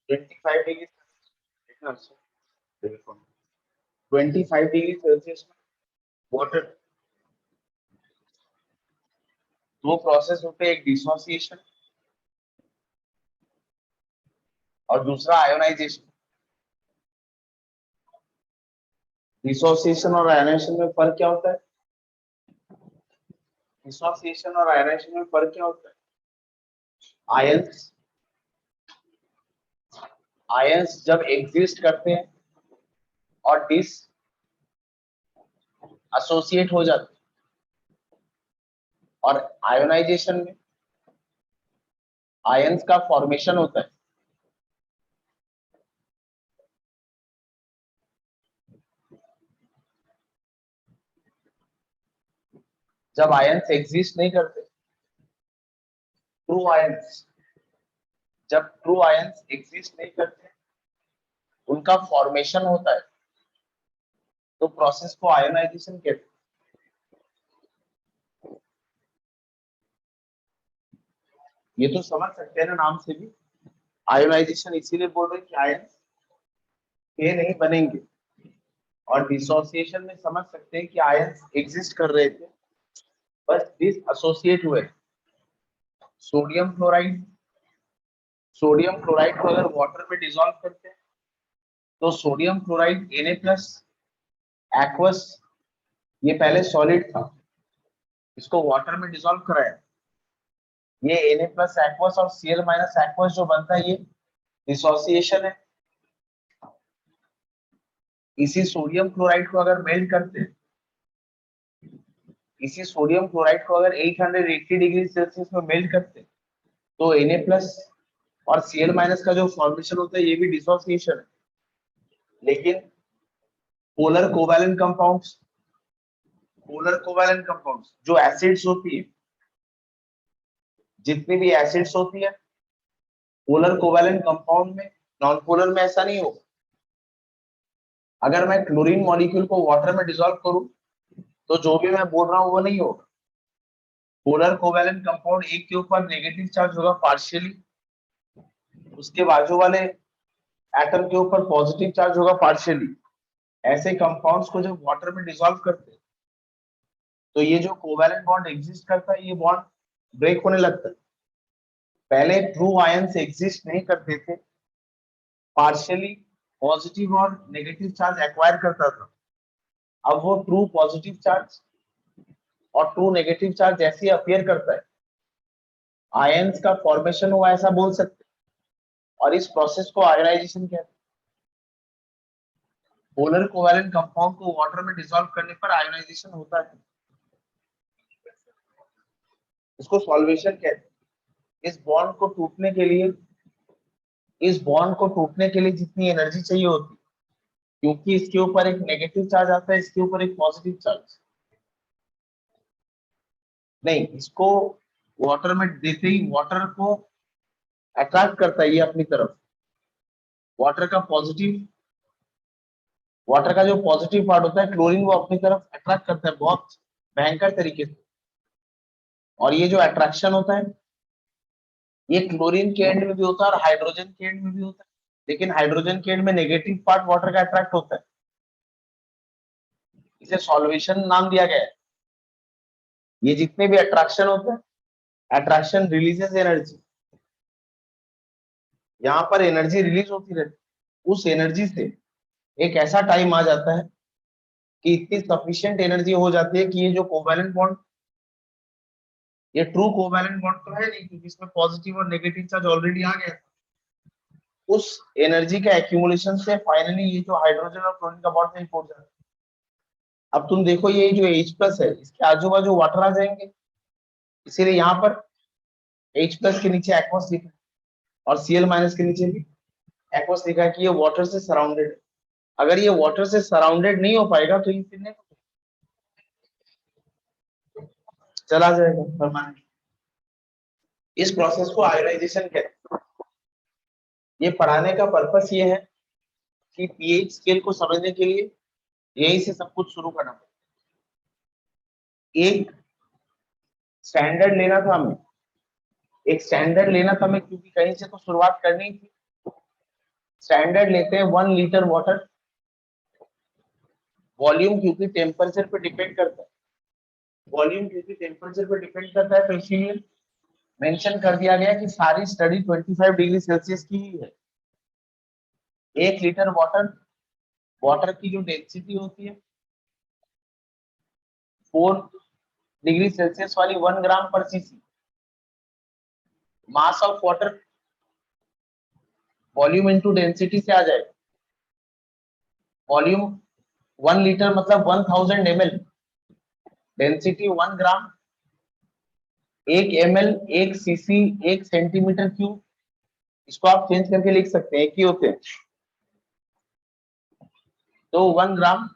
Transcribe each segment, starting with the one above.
25 degree Celsius, 25 degree Celsius में water, दो process होते हैं, एक डिसोसिएशन और दूसरा आयोनाइजेशन। डिसोसिएशन और आयोनाइजेशन में फर्क क्या होता है? डिसोसिएशन और आयोनाइजेशन में फर्क क्या होता है? आयंस आयंस जब एग्जिस्ट करते हैं और डिस एसोसिएट हो जाते हैं, और आयोनाइजेशन में आयंस का फॉर्मेशन होता है। जब आयंस एग्जिस्ट नहीं करते, ट्रू आयंस, जब ट्रू आयंस एग्जिस्ट नहीं करते, उनका फॉर्मेशन होता है, तो प्रोसेस को आयोनाइजेशन कहते हैं। ये तो समझ सकते हैं ना नाम से भी, आयोनाइजेशन इसीलिए बोल रहे हैं कि आयंस के नहीं बनेंगे, और डिसोसिएशन में समझ सकते हैं कि आयंस एग्जिस्ट कर रहे थे, बस डिस एसोसिएट हुए। सोडियम क्लोराइड, सोडियम क्लोराइड को अगर वाटर में डिसॉल्व करते हैं तो सोडियम क्लोराइड Na+ एक्वस, ये पहले सॉलिड था, इसको वाटर में डिसॉल्व कराया, ये Na+ एक्वस और Cl- एक्वस जो बनता है, ये डिसोसिएशन है। इसी सोडियम क्लोराइड को अगर मेल्ट करते हैं, इसी सोडियम क्लोराइड को अगर 880 डिग्री सेल्सियस में मेल्ट करते हैं, तो Na+ और Cl- का जो फॉर्मेशन होता है, ये भी डिसोसिएशन है। लेकिन polar covalent compounds, polar covalent compounds जो एसिड्स होती है, जितनी भी एसिड्स होती है, पोलर कोवैलेंट कंपाउंड में, नॉन पोलर में ऐसा नहीं होगा। अगर मैं क्लोरीन मॉलिक्यूल को वाटर में डिसॉल्व करूं, तो जो भी मैं बोल रहा हूं वो नहीं होगा। पोलर कोवैलेंट कंपाउंड एक के ऊपर नेगेटिव चार्ज होगा पार्शियली, उसके बाजू वाले एटम के ऊपर पॉजिटिव चार्ज होगा पार्शियली। ऐसे कंपाउंड्स को जब वाटर में डिसॉल्व करते हैं, तो ये जो कोवैलेंट बॉन्ड एग्जिस्ट करता है, ये बॉन्ड ब्रेक होने लगता है। पहले ट्रू आयंस एग्जिस्ट नहीं करते थे, पार्शियली पॉजिटिव और नेगेटिव चार्ज एक्वायर करता था। अब वो ट्रू पॉजिटिव चार्ज और ट्रू नेगेटिव चार्ज जैसे अपीयर करता है, आयंस का फॉर्मेशन हुआ ऐसा बोल सकते हैं, और इस प्रोसेस को आयोनाइजेशन कहते हैं। पोलर कोवैलेंट कंपाउंड को वाटर में डिसॉल्व करने पर आयोनाइजेशन होता है, इसको सॉल्वेशन कहते हैं। इस बॉन्ड को टूटने के लिए जितनी एनर्जी चाहिए होती, क्योंकि इसके ऊपर एक नेगेटिव चार्ज आता है, इसके ऊपर एक पॉजिटिव चार्ज नहीं, इसको वाटर में देते ही वाटर को अट्रैक्ट करता है ये अपनी तरफ। वाटर का पॉजिटिव, वाटर का जो पॉजिटिव पार्ट होता है क्लोरीन, वो अपनी तरफ अट्रैक्ट करता है बहुत भयंकर तरीके से। और ये जो अट्रैक्शन होता है, ये क्लोरीन के एंड में भी होता है और हाइड्रोजन के एंड में भी होता है, लेकिन हाइड्रोजन के एंड में नेगेटिव पार्ट वाटर का अट्रैक्ट होता है, इसे सॉल्वेशन नाम दिया गया है। ये जितने भी अट्रैक्शन होते हैं, अट्रैक्शन रिलीजेस एनर्जी, यहाँ पर एनर्जी रिलीज होती रहती है। उस एनर्जी से एक ऐसा टाइम आ जाता है कि इतनी सफिशिएंट एनर्जी हो जाती है कि ये जो कोवैलेंट बॉन्ड, ये ट्रू कोवैलेंट बॉन्ड तो है नहीं, क्योंकि इसमें पॉजिटिव और नेगेटिव चार्ज ऑलरेडी आ गया। उस एनर्जी का एक्यूमुलेशन से फाइनली ये जो हाइड्रोजन और क्लोरीन का बॉन्ड नहीं टूट जाता। अब तुम देखो, ये जो H+ है, इसके आजू बाजू वाटर आ जाएंगे, इसीलिए यहाँ पर H+ के नीचे एक्वस लिखा है, और Cl- के नीचे भी एक्वस लिखा है कि ये वाटर से सराउंडेड है। अगर ये वाटर से सराउंडेड नहीं हो पाएगा, तो ये फिर नहीं चला जाएगा परमानेंट। इस प्रोसेस को आयोनाइजेशन कहते हैं। ये पढ़ाने का पर्पस ये है कि पीएच स्केल को समझने के लिए यही से सब कुछ शुरू करना पड़ेगा। एक स्टैंडर्ड लेना था हमें, एक स्टैंडर्ड लेना था हमें, क्योंकि कहीं से तो शुरुआत करनी थी। स्टैंडर्ड लेते हैं 1 लीटर वाटर, वॉल्यूम क्योंकि टेम्परेचर पे डिपेंड करता है, वॉल्यूम क्योंकि टेम्परेचर पे डिपेंड करता है, तो इसीलिए मेंशन कर दिया गया कि सारी स्टडी 25 डिग्री सेल्सियस की ही है। 1 लीटर वाटर, वाटर की जो डेंसिटी होती है 4 डिग्री सेल्सियस वाली 1 ग्राम पर CC. Mass of water volume into density से आ जाए, वॉल्यूम 1 लीटर मतलब 1000 ml, डेंसिटी 1 ग्राम, 1 ml 1 सीसी 1 सेंटीमीटर क्यूब। इसको आप चेंज करके लिख सकते हैं, एक ही होते हैं, तो 1 ग्राम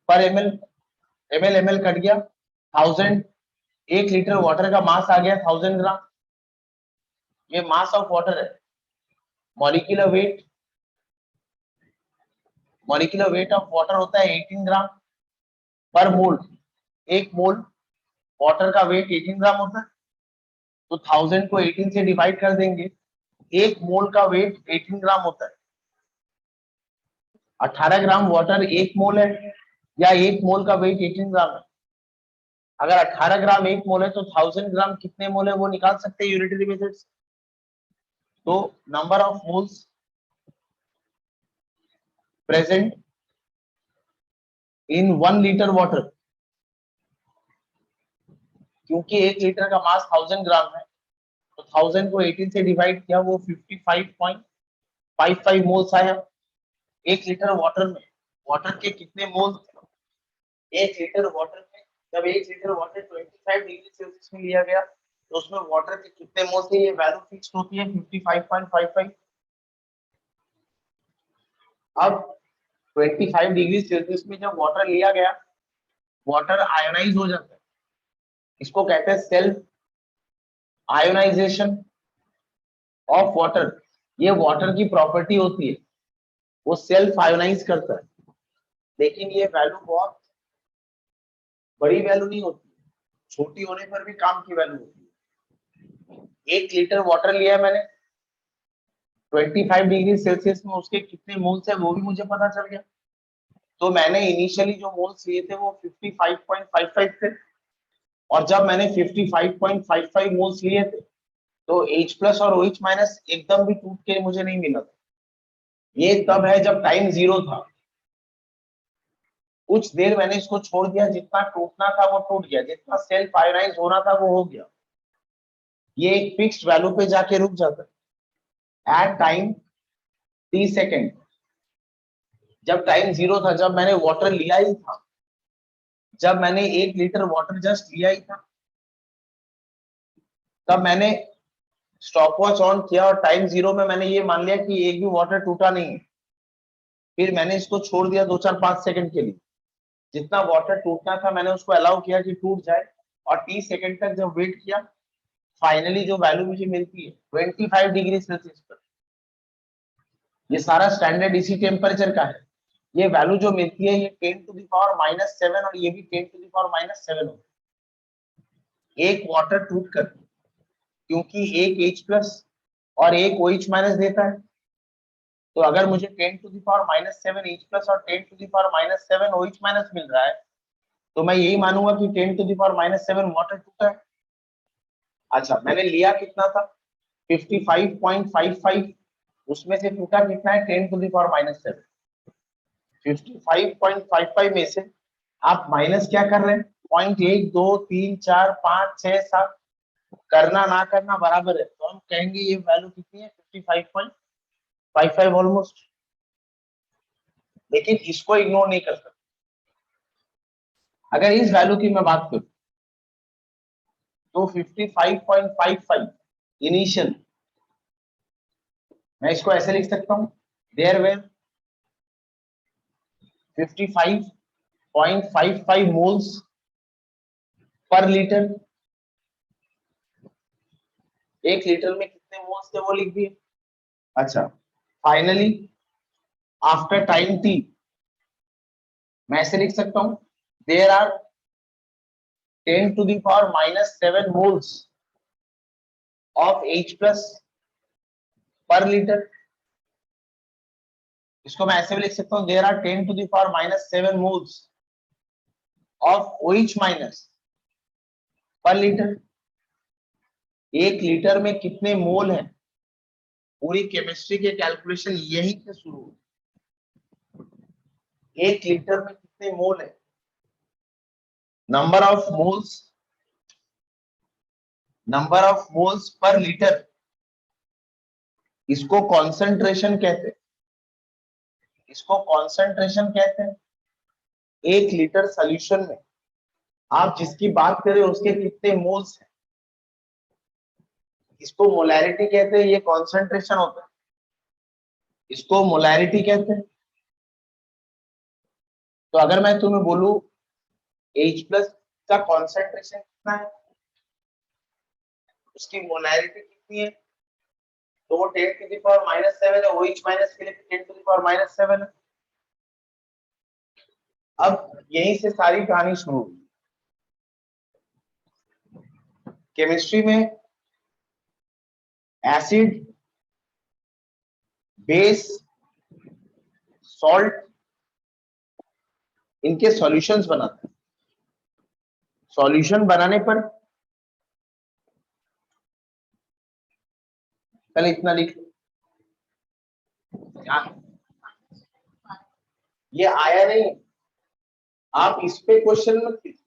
पर ml, ml कट गया 1000, 1 लीटर वाटर का मास आ गया 1000 ग्राम। ये मास ऑफ वाटर है। Molecular weight, molecular weight of water होता है 18 ग्राम पर मोल। 1 मोल वाटर का वेट 18 ग्राम होता है, तो 1000 को 18 से डिवाइड कर देंगे, 1 मोल का वेट 18 ग्राम होता है। 18 ग्राम वाटर 1 मोल है, या 1 मोल का वेट 18 ग्राम है। अगर 18 ग्राम 1 मोल है तो 1000 ग्राम कितने मोल है वो निकाल सकते हैं यूनिटरी मेथड से। तो number of moles present in 1 litre water, क्योंकि 1 लीटर का मास 1000 ग्राम है, तो 1000 को 18 से डिवाइड किया, वो 55.55 मोल्स आया। 1 लीटर वाटर में वाटर के कितने मोल्स, 1 लीटर वाटर में, जब 1 लीटर वाटर 25 डिग्री सेल्सियस में लिया गया तो उसमें वाटर के कितने मोल थे, ये वैल्यू फिक्स होती है 55.55। अब 25 डिग्री सेल्सियस में जब वाटर लिया गया, वाटर आयोनाइज हो जाता है, इसको कहते हैं सेल्फ आयोनाइजेशन ऑफ वाटर। ये वाटर की प्रॉपर्टी होती है, वो सेल्फ आयोनाइज करता है। लेकिन ये वैल्यू बहुत बड़ी वैल्यू नहीं होती, छोटी होने पर भी काम की वैल्यू होती है। 1 लीटर वाटर लिया मैंने 25 डिग्री सेल्सियस में, उसके कितने मोल्स है वो भी मुझे पता चल गया। तो मैंने इनिशियली जो मोल्स लिए थे वो 55.55 थे, और जब मैंने 55.55 मोल्स लिए थे तो H प्लस और OH माइनस एकदम भी टूट के मुझे नहीं मिला था। ये तब है जब टाइम 0 था, कुछ देर मैंने इसको छोड़ दिया, जितना टूटना था वो टूट गया, जितना सेल्फ आयोनाइज होना था वो हो गया। ये एक फिक्स्ड वैल्यू पे जाके रुक जाता है एट टाइम t सेकेंड। जब टाइम 0 था, जब मैंने वाटर लिया ही था, जब मैंने 1 लीटर वाटर जस्ट लिया ही था, तब मैंने स्टॉप वॉच ऑन किया और टाइम 0 में मैंने ये मान लिया कि एक भी वाटर टूटा नहीं है। फिर मैंने इसको छोड़ दिया 2-4-5 सेकंड के लिए, जितना वाटर टूटना था मैंने उसको अलाउ किया कि टूट जाए, और 30 सेकंड तक जब वेट किया, फाइनली जो वैल्यू मुझे मिलती है 25 डिग्री सेल्सियस पर, ये सारा स्टैंडर्ड इसी टेम्परेचर का है। ये वैल्यू जो मिलती है ये 10⁻⁷ और ये भी 10⁻⁷ होगा। एक वाटर टूट कर, क्योंकि एक H प्लस और एक OH माइनस देता है, तो अगर मुझे 10⁻⁷ H प्लस और 10⁻⁷ OH माइनस मिल रहा है, तो मैं यही मानूंगा कि 10⁻⁷ वाटर टूटा है। अच्छा, मैंने लिया कितना था 55.55, उसमें से टूटा कितना है 10⁻⁷। 55.55 में से आप माइनस क्या कर रहे हैं, 0.1 2 3 4 5 6 7, करना ना करना बराबर है, तो हम कहेंगे ये वैल्यू कितनी है 55.55 ऑलमोस्ट। लेकिन इसको इग्नोर नहीं कर सकते। अगर इस वैल्यू की मैं बात करूं तो 55.55 इनिशियल, मैं इसको ऐसे लिख सकता हूं, there were 55.55 moles per litre. 1 litre में कितने मोल्स थे वो लिख दिए। अच्छा, फाइनली आफ्टर टाइम t, मैं ऐसे लिख सकता हूं, there are 10⁻⁻7 moles of H plus per litre. इसको मैं ऐसे भी लिख सकता हूँ, there are 10 to the power minus 7 moles of OH minus पर लीटर। 1 लीटर में कितने मोल हैं, पूरी केमिस्ट्री के कैलकुलेशन यही से शुरू हुई। 1 लीटर में कितने मोल है, number of moles per litre, इसको कॉन्सेंट्रेशन कहते हैं, इसको कॉन्सेंट्रेशन कहते हैं। 1 लीटर सॉल्यूशन में आप जिसकी बात करें उसके कितने मोल्स हैं, इसको मोलैरिटी कहते हैं। ये कॉन्सेंट्रेशन होता है, इसको मोलैरिटी कहते हैं। तो अगर मैं तुम्हें बोलूं H प्लस का कॉन्सेंट्रेशन कितना है, उसकी मोलैरिटी कितनी है, तो वो 10 to the power minus 7 है। OH माइनस के लिए 10 to the power minus 7 है। अब यहीं से सारी कहानी शुरू हुई। केमिस्ट्री में एसिड, बेस, सॉल्ट, इनके सॉल्यूशंस बनाते हैं। सॉल्यूशन बनाने पर पहले इतना लिख, ये आया नहीं, आप इस पे क्वेश्चन मत कीजिए,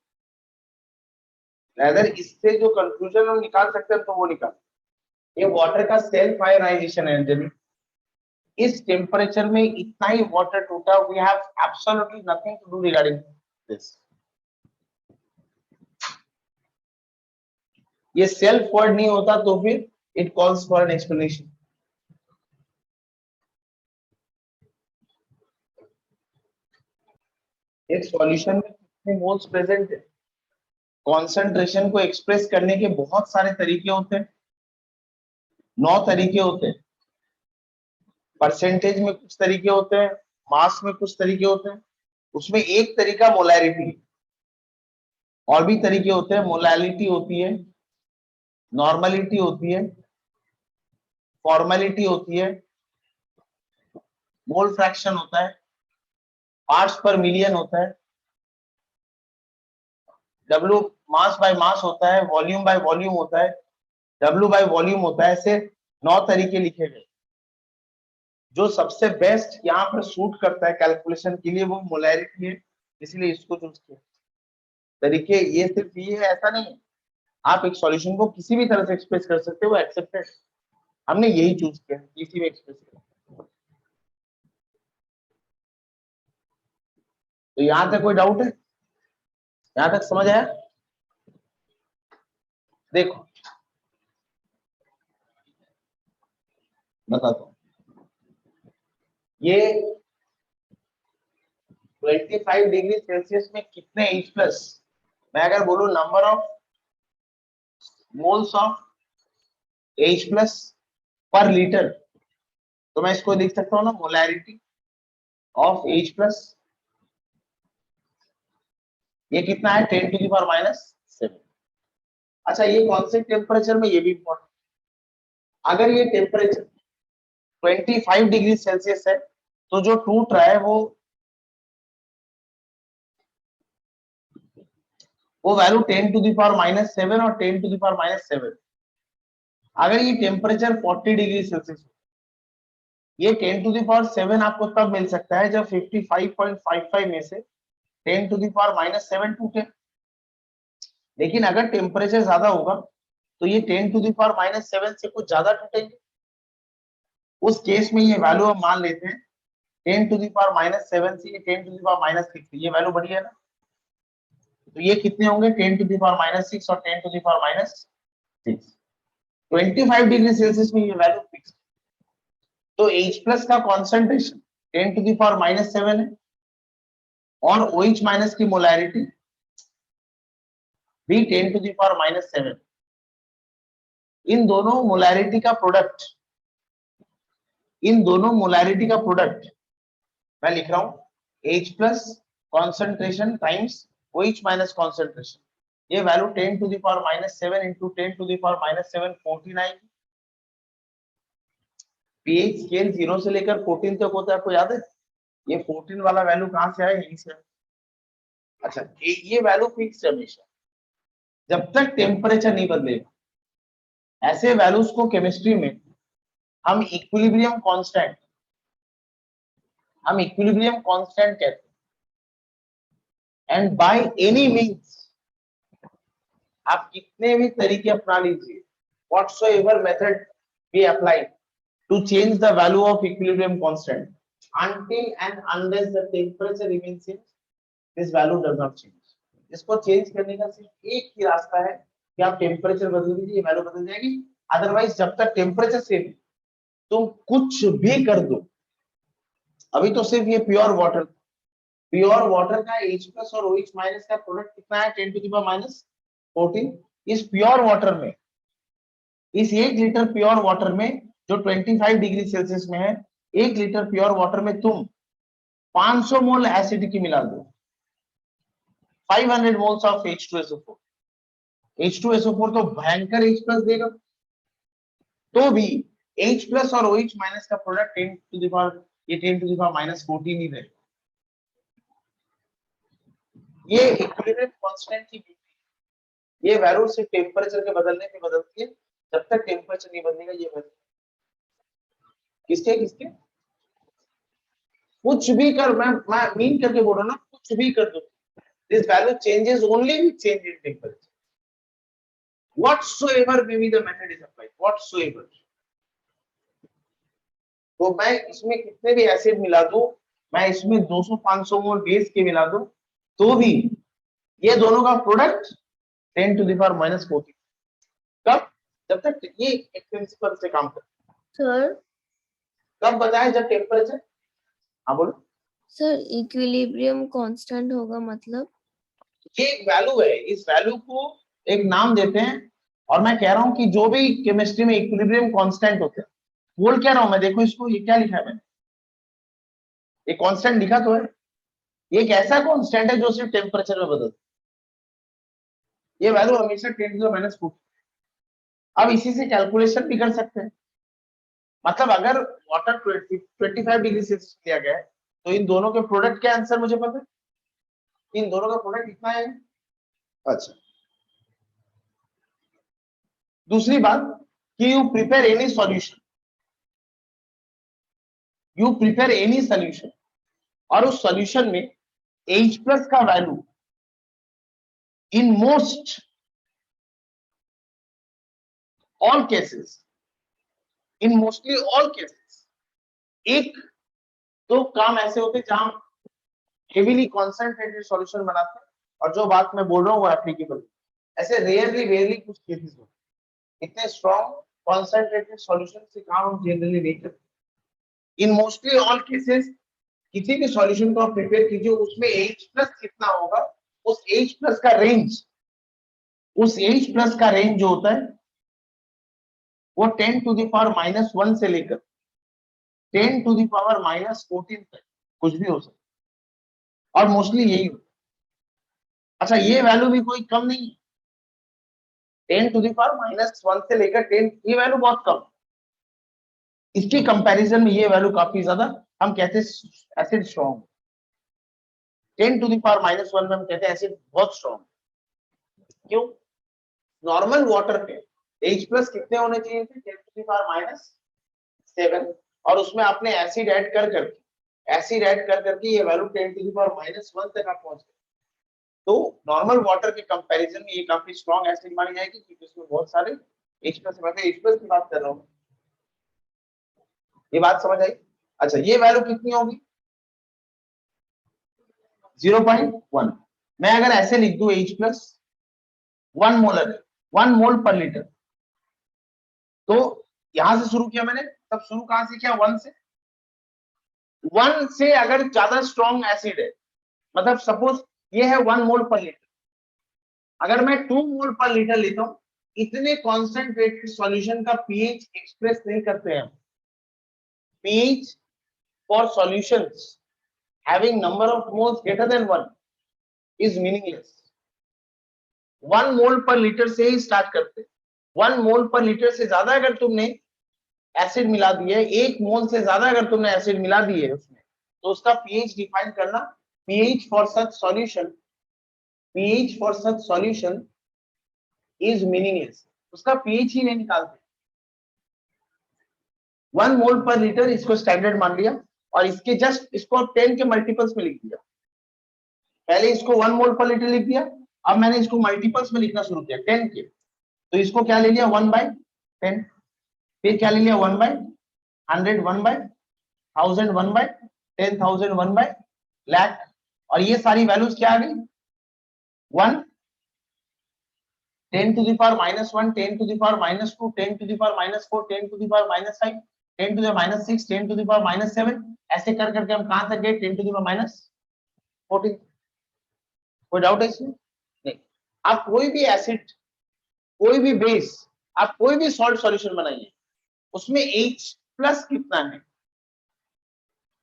अगर इससे जो कंक्लूजन हम निकाल सकते हैं तो वो निकाल। ये वाटर का सेल्फ आयनाइजेशन है। इस टेम्परेचर में इतना ही वाटर टूटा, we have absolutely nothing to do regarding this. ये सेल्फ वर्ड नहीं होता तो फिर it calls for an explanation. एक सॉल्यूशन में कितने मोल्स प्रेजेंट है, कॉन्सेंट्रेशन को एक्सप्रेस करने के बहुत सारे तरीके होते हैं, 9 तरीके होते हैं। परसेंटेज में कुछ तरीके होते हैं, मास में कुछ तरीके होते हैं, उसमें एक तरीका मोलैरिटी, और भी तरीके होते हैं। मोलैलिटी होती है, नॉर्मलिटी होती है, फॉर्मेलिटी होती है, मोल फ्रैक्शन होता है, पार्ट्स पर मिलियन होता है, डब्ल्यू मास बाय मास होता है, वॉल्यूम बाय वॉल्यूम होता है, डब्ल्यू बाय वॉल्यूम होता है। ऐसे 9 तरीके लिखे गए। जो सबसे बेस्ट यहाँ पर सूट करता है कैलकुलेशन के लिए वो मोलैरिटी है, इसलिए इसको चूज किया। तरीके ये सिर्फ ये है ऐसा नहीं है, आप एक सॉल्यूशन को किसी भी तरह से एक्सप्रेस कर सकते हो, वो एक्सेप्टेड। हमने यही चूज किया, किसी में एक्सप्रेस किया। तो यहाँ तक कोई डाउट है, यहाँ तक समझ आया? देखो बताता हूँ, ये 25 डिग्री सेल्सियस में कितने H प्लस, मैं अगर बोलूं number of moles of H plus per litre, तो मैं इसको लिख सकता हूँ ना, मोलैरिटी ऑफ H प्लस। ये कितना है, 10 to the power minus 7। अच्छा, ये कौन से टेम्परेचर में, ये भी इम्पोर्टेंट। अगर ये टेम्परेचर 25 डिग्री सेल्सियस है तो जो टूट रहा है वो value 10 to the power minus 7 और 10 to the power minus 7। अगर ये टेम्परेचर 40 डिग्री सेल्सियस, ये 10 to the power 7 आपको तब मिल सकता है जब 55.55 में से 10 to the power minus 7 टूटे। लेकिन अगर टेम्परेचर ज्यादा होगा तो ये 10 to the power minus 7 से कुछ ज्यादा टूटेंगे। उस केस में ये वैल्यू हम मान लेते हैं 10 to the power minus 7 से ये 10 to the power minus 6, ये वैल्यू बढ़ी है ना, तो ये कितने होंगे, 10 to the power minus 6 और 10 to the power minus 6। 25 degree Celsius में ये वैल्यू फिक्स। तो H प्लस का concentration 10 to the power minus 7 है और OH माइनस की मोलैरिटी भी 10 to the power minus 7। इन दोनों मोलैरिटी का प्रोडक्ट, मैं लिख रहा हूं H plus concentration times OH minus concentration. ये value 10 to the power minus 7 into 10 to the power minus 7 14 आएगी। पीएच स्केल 0 से लेकर 14 तक होता है, आपको याद है? ये 14 वाला वैल्यू कहां से आया? यहीं से। अच्छा, ये वैल्यू फिक्स हमेशा, जब तक टेम्परेचर नहीं बदलेगा। ऐसे वैल्यूज को केमिस्ट्री में हम इक्विलिब्रियम कांस्टेंट कहते हैं। एंड बाय एनी मीन्स, आप कितने भी तरीके अपना लीजिए, whatsoever method be applied to change the value of equilibrium constant, until and unless the temperature remains same, this value does not change. इसको चेंज करने का सिर्फ एक ही रास्ता है कि आप टेम्परेचर बदल दीजिए, ये वैल्यू बदल जाएगी। अदरवाइज जब तक टेम्परेचर सेम, तुम कुछ भी कर दो। अभी तो सिर्फ ये प्योर वाटर का H प्लस और OH माइनस का प्रोडक्ट कितना है? 10 to the power minus 14। इस प्योर वाटर में, इस 1 लीटर प्योर वाटर में जो 25 डिग्री सेल्सियस में है, 1 लीटर प्योर वाटर में तुम 500 मोल एसिड की मिला दो, 500 मोल्स ऑफ H2SO4। H2SO4 तो भयंकर H प्लस देगा, तो भी H प्लस और OH माइनस का प्रोडक्ट 10 to the power, ये 10 to the power minus 14 ही रहेगा। ये इक्विलिब्रियम कांस्टेंट की ब्यूटी, ये वैल्यू सिर्फ टेम्परेचर के बदलने पे बदलती है, जब तक टेम्परेचर नहीं बदलेगा ये वैल्यू। किसके कुछ भी कर, मैं मीन करके बोल रहा हूं ना, कुछ भी कर दो, this value changes only with change in temperature, whatsoever may be the method is applied, whatsoever. तो मैं इसमें कितने भी एसिड मिला दूं, मैं इसमें 200-500 मोल बेस के मिला दूं, तो भी ये दोनों का product 10 to the power minus 14। कब? जब तक ये एक प्रिंसिपल से काम करता है। सर कब बताएं? जब टेम्परेचर, हाँ बोलो सर। इक्विलिब्रियम कांस्टेंट होगा मतलब? ये एक वैल्यू है, इस वैल्यू को एक नाम देते हैं। और मैं कह रहा हूं कि जो भी केमिस्ट्री में इक्विलिब्रियम कांस्टेंट होते हैं, बोल क्या रहा हूं मैं, देखो इसको, ये क्या लिखा है मैंने, ये कांस्टेंट लिखा तो है, ये एक ऐसा कांस्टेंट है जो सिर्फ टेम्परेचर में बदलता है। ये वैल्यू हमेशा 10 to the minus 14। अब इसी से कैलकुलेशन भी कर सकते हैं, मतलब अगर वाटर 25 डिग्री सेल्सियस लिया गया है, तो इन दोनों के प्रोडक्ट क्या आंसर मुझे पता है, इन दोनों का प्रोडक्ट कितना है। अच्छा, दूसरी बात कि यू प्रिपेयर एनी सॉल्यूशन, और उस सॉल्यूशन में H प्लस का value in most all cases, in mostly all cases, एक तो काम ऐसे होते जहां हेवीली कॉन्सेंट्रेटेड सॉल्यूशन बनाते हैं, और जो बात मैं बोल रहा हूं वो एप्लीकेबल, ऐसे रेयरली कुछ केसेस होते, इतने स्ट्रॉन्ग कॉन्सेंट्रेटेड सॉल्यूशन से काम हम जनरली नहीं करते। इन मोस्टली ऑल केसेस किसी भी सॉल्यूशन को आप प्रिपेयर कीजिए, उसमें H प्लस कितना होगा, उस H प्लस का रेंज जो होता है वो 10 to the power minus 1 से लेकर 10 to the power minus 14 तक कुछ भी हो सकता है, और मोस्टली यही होता है। अच्छा, ये वैल्यू भी कोई कम नहीं है, 10 to the power minus 1 से लेकर 10, ये वैल्यू बहुत कम। इसके कंपैरिजन में ये वैल्यू काफी ज्यादा, हम कहते हैं acid strong. 10 to the power minus 1 में हम कहते हैं एसिड बहुत स्ट्रॉन्ग। क्यों? नॉर्मल वाटर पे H प्लस कितने होने चाहिए थे? 10 to the power minus 7, और उसमें आपने एसिड ऐड कर करके ये value 10 to the power minus 1 तक आप पहुंच गए। तो नॉर्मल वाटर के कंपैरिजन में ये काफी स्ट्रॉन्ग एसिड मानी जाएगी, क्योंकि इसमें बहुत सारे H प्लस, मैं H प्लस की बात कर रहा हूँ। ये बात समझ आई? अच्छा, ये वैल्यू कितनी होगी? 0.1। मैं अगर ऐसे लिख दूं H प्लस 1 मोल पर लीटर, तो यहां से शुरू किया मैंने, तब शुरू कहां से किया? 1 से। 1 से अगर ज्यादा स्ट्रॉन्ग एसिड है, मतलब सपोज ये है 1 मोल पर लीटर, अगर मैं 2 मोल पर लीटर लेता हूं, इतने कॉन्सेंट्रेटेड सॉल्यूशन का पीएच एक्सप्रेस नहीं करते हैं। PH for solutions having number of moles greater than 1 is meaningless। 1 मोल पर लीटर से ही स्टार्ट करते, 1 मोल पर लीटर से ज्यादा अगर तुमने एसिड मिला दिए, 1 मोल से ज्यादा अगर तुमने एसिड मिला दिए उसमें, तो उसका पीएच डिफाइन करना, pH for such solution, pH for such solution is meaningless, उसका पीएच ही नहीं निकालते। 1 मोल पर लीटर इसको स्टैंडर्ड मान लिया और इसके जस्ट इसको 10 के मल्टीपल्स में लिख दिया। पहले इसको 1 मोल पर लीटर लिख दिया, अब मैंने इसको मल्टीपल्स में लिखना शुरू किया 10 के, तो इसको क्या ले लिया 1/10, फिर क्या ले लिया 1/100, 1/1000, 1/10,000, 1/लाख, और ये सारी वैल्यूज क्या आ गई 1, 10 to the power -1, 10 to the power -2, 10 to the power -4, 10 to the power -5, 10 to the power -6, 10 to the power -7, ऐसे कर करके हम कहां तक गए 10 to the power -14। कोई डाउट है इसमें? नहीं। आप कोई भी एसिड, कोई भी बेस, आप कोई भी सॉल्ट सॉल्यूशन बनाइए, उसमें H+ कितना है,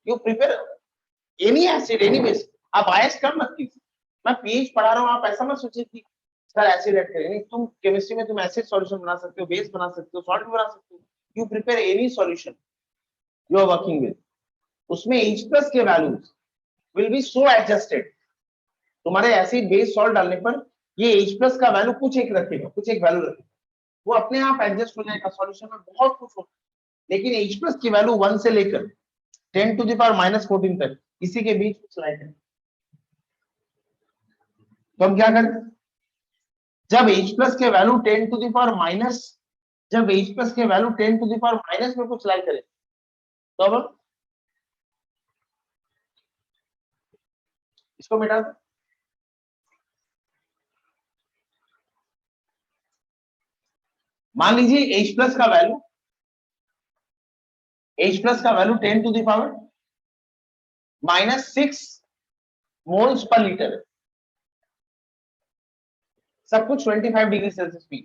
you prepare any acid any base, आप बायस कम मत कीजिए। मैं पीएच पढ़ा रहा हूं, आप ऐसा मत सोचिए कि सर एसिड ऐड करें, तुम केमिस्ट्री में तुम एसिड सॉल्यूशन बना सकते हो, बेस बना सकते हो, सॉल्ट बना सकते हो, you prepare any solution you are working with, उसमें H+ के values will be so adjusted, तुम्हारे एसिड बेस सॉल्ट डालने पर ये H+ का वैल्यू कुछ एक रखेगा, कुछ एक वैल्यू रखेगा, वो अपने आप एडजस्ट हो जाएगा सॉल्यूशन में, बहुत कुछ होगा। लेकिन H+ की वैल्यू 1 से लेकर 10 to the power -14 तक, इसी के बीच कुछ लाइक है। तो हम क्या करें, जब H+ के value 10 to the power minus, जब H+ के value 10 to the power minus में कुछ लाइक करें, तो अब इसको मिटा दो, मान लीजिए H+ का वैल्यू, H+ का value 10 to the power -6 moles per litre है, सब कुछ 25 degree Celsius P,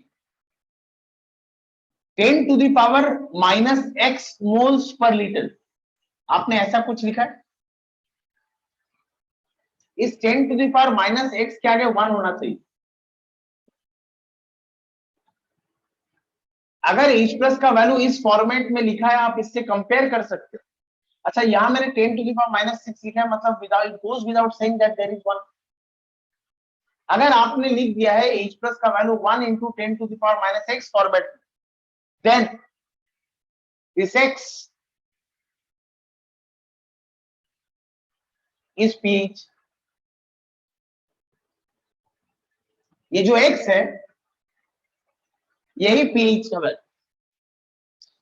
10 to the power -x moles per litre, आपने ऐसा कुछ लिखा है, इस 10 to the power -x के आगे 1 होना चाहिए। अगर H+ का वैल्यू इस फॉर्मेट में लिखा है, आप इससे कंपेयर कर सकते हो। अच्छा, यहां मैंने 10 to the power -6 लिखा है, मतलब without goes without saying that there is 1। अगर आपने लिख दिया है H+ का value 1 into 10 to the power -x format, then this x is pH, ये जो x है यही pH का वैल्यू।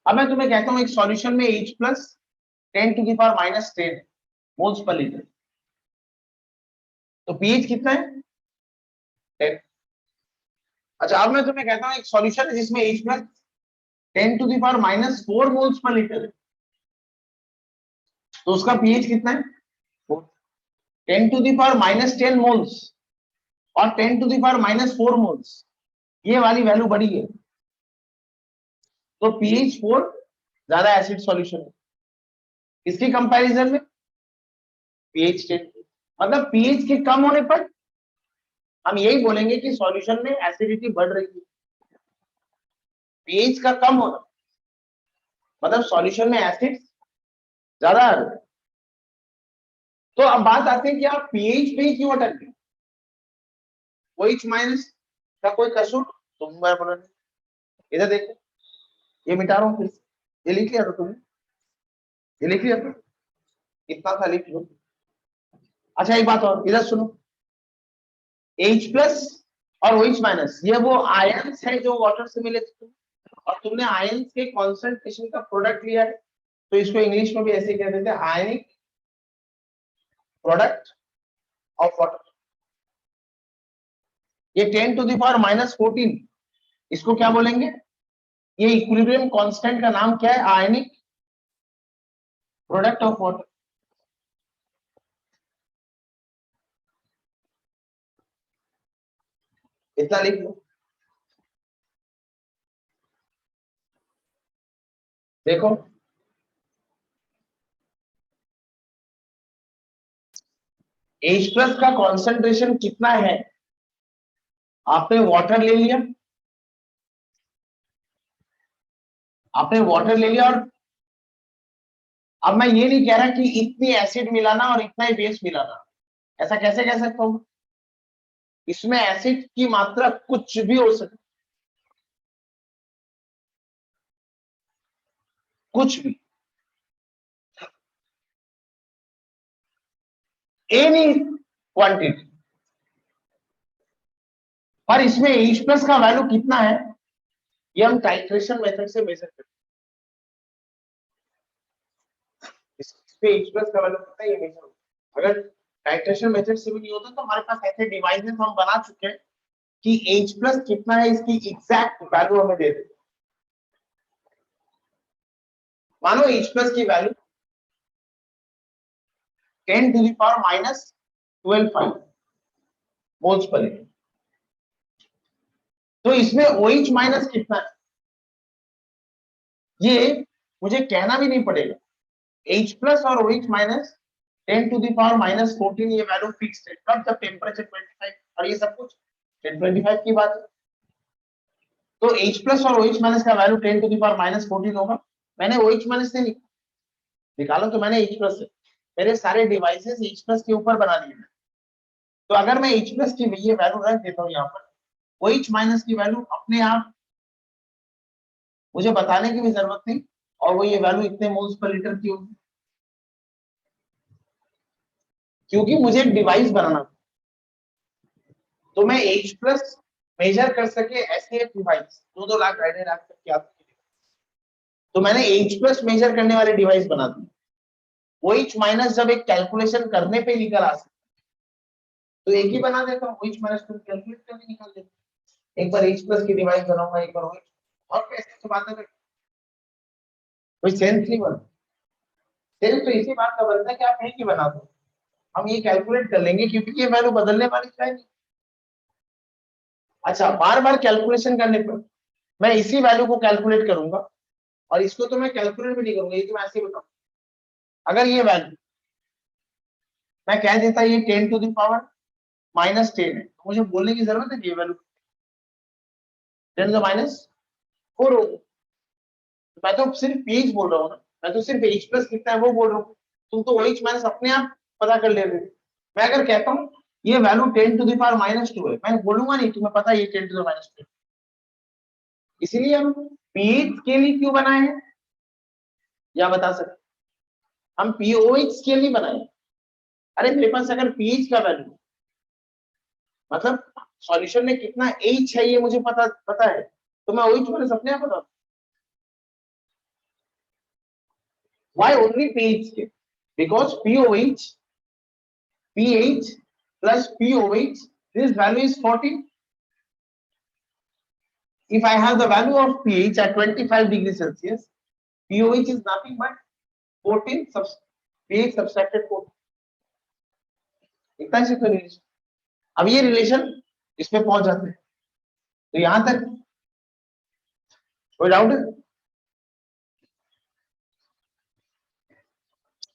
अब मैं तुम्हें कहता हूं एक सॉल्यूशन में H+ 10 to the power -10 moles per litre, तो pH कितना है 10। अच्छा, अब मैं तुम्हें कहता हूं एक सॉल्यूशन है जिसमें H+ 10 to the power -4 moles per litre है, तो उसका pH कितना है 4। 10 to the power -10 मोल्स और 10 to the power -4 मोल्स, ये वाली वैल्यू बड़ी है, तो pH 4 ज्यादा एसिड सॉल्यूशन है, इसके कंपैरिजन में pH 10, मतलब pH के कम होने पर हम यही बोलेंगे कि सॉल्यूशन में एसिडिटी बढ़ रही है। pH का कम होना मतलब सॉल्यूशन में एसिड ज्यादा आ रहा है। तो अब बात आती है कि आप pH पे ही क्यों अटक गए, OH- का कोई कसूर तुम बोलो नहीं, इधर देखो, ये मिटा रहा हूँ, फिर ये लिख लिया था तुमने, ये लिख लिया था, इतना था लिख लो। अच्छा, एक बात और इधर सुनो, H+ और OH- ये वो आयंस है जो वाटर से मिले थे, और तुमने आयंस के कॉन्सेंट्रेशन का प्रोडक्ट लिया है, तो इसको इंग्लिश में भी ऐसे कहते थे, आयनिक प्रोडक्ट ऑफ वाटर। ये 10 to the power -14, इसको क्या बोलेंगे, ये इक्विलिब्रियम कांस्टेंट का नाम क्या है, आयनिक प्रोडक्ट ऑफ वाटर। इतना लिख लो। देखो, H+ का कॉन्सेंट्रेशन कितना है, आपने वाटर ले लिया, आपने वाटर ले लिया और अब मैं ये नहीं कह रहा कि इतनी एसिड मिलाना और इतना ही बेस मिलाना, ऐसा कैसे कह सकता हूँ? इसमें एसिड की मात्रा कुछ भी हो सकती, कुछ भी, एनी क्वांटिटी। पर इसमें H प्लस का वैल्यू कितना है ये हम टाइट्रेशन मेथड से मेजर करते हैं। इसमें H प्लस का वैल्यू कितना है ये मेजर होता है। अगर टाइट्रेशन मेथड से भी नहीं होता तो हमारे पास ऐसे डिवाइसेस हम बना चुके हैं कि H प्लस कितना है इसकी एग्जैक्ट वैल्यू हमें दे दे। मानो H प्लस की value 10 to the power minus 12 moles per litre, तो इसमें OH माइनस कितना है ये मुझे कहना भी नहीं पड़ेगा। H प्लस और OH minus 10 to the power minus 14 ये वैल्यू फिक्स्ड है। कब? जब टेम्परेचर 25 और ये सब कुछ 1025 की बात है। तो H प्लस और OH माइनस का value 10 to the power minus 14 होगा। मैंने OH माइनस से निकाला तो मैंने H प्लस से, मेरे सारे डिवाइसेस H प्लस के ऊपर बना लिए। तो अगर मैं H प्लस की ये वैल्यू रख देता हूँ यहाँ पर, OH माइनस की वैल्यू अपने आप मुझे बताने की भी जरूरत नहीं, और वो ये वैल्यू इतने मोल्स पर लीटर की होगी, क्योंकि मुझे एक डिवाइस बनाना। तो मैं H प्लस मेजर कर सके ऐसे एक डिवाइस 2-2 लाख 2.5 लाख तक की आती है, तो मैंने H प्लस मेजर करने वाले डिवाइस बना दी। OH माइनस जब एक कैलकुलेशन करने पे निकल आ सकता तो एक ही बना देता हूँ, OH माइनस को कैलकुलेट करके निकाल देता हूँ। एक बार H प्लस की डिवाइस बनाऊंगा, एक बार OH, और कैसे तो बात है, कोई सेंस नहीं बनता। सेंस तो इसी बात का बनता है कि आप एक ही बना दो, हम ये कैलकुलेट कर लेंगे क्योंकि ये वैल्यू बदलने वाली है नहीं। अच्छा, बार बार कैलकुलेशन करने पर मैं इसी वैल्यू को कैलकुलेट करूंगा, और इसको तो मैं कैलकुलेट भी नहीं करूंगा, ये तो मैं ऐसे ही बताऊं। अगर ये वैल्यू मैं कह देता ये 10 टू द पावर माइनस 10 है, तो मुझे बोलने की जरूरत है कि ये वैल्यू 10 टू माइनस 4 होगी। मैं तो सिर्फ पेज बोल रहा हूँ ना, मैं तो सिर्फ H प्लस कितना है वो बोल रहा हूँ, तुम तो OH माइनस अपने आप पता कर ले रहे हो। मैं अगर कहता हूँ ये value 10 to the power minus 2 है, मैं बोलूंगा नहीं तुम्हें पता है ये 10 टू द माइनस 2। इसीलिए हम पीएच के लिए क्यों बनाए हैं या बता सकते, हम पीओएच के लिए बनाए। अरे मेरे पास अगर पीएच का वैल्यू मतलब सॉल्यूशन में कितना H है ये मुझे पता है, तो मैं OH माइनस अपने आप बता। Why only pH? Because pH plus pOH, this value is 40. If I have the value of pH at 25 degrees Celsius, pOH is nothing but 14 pH subtracted 14. इतना सिंपल रिलेशन। अब ये रिलेशन इसमें पहुंच जाते हैं, तो यहां तक कोई डाउट है?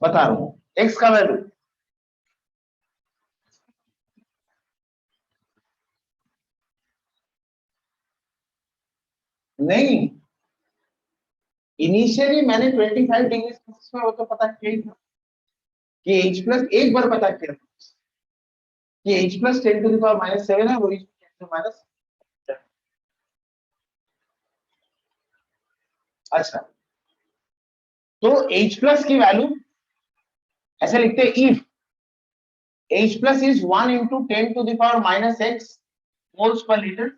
बता रहा हूं x का वैल्यू नहीं, इनिशियली मैंने 25 डिग्री सेल्सियस में वो तो पता किया ही था कि H प्लस एक बार पता किया था कि H plus 10 to the power minus 7 है, वो H माइनस। अच्छा, तो H प्लस की वैल्यू ऐसे लिखते हैं, if H plus is 1 into 10 to the power minus x moles per liter,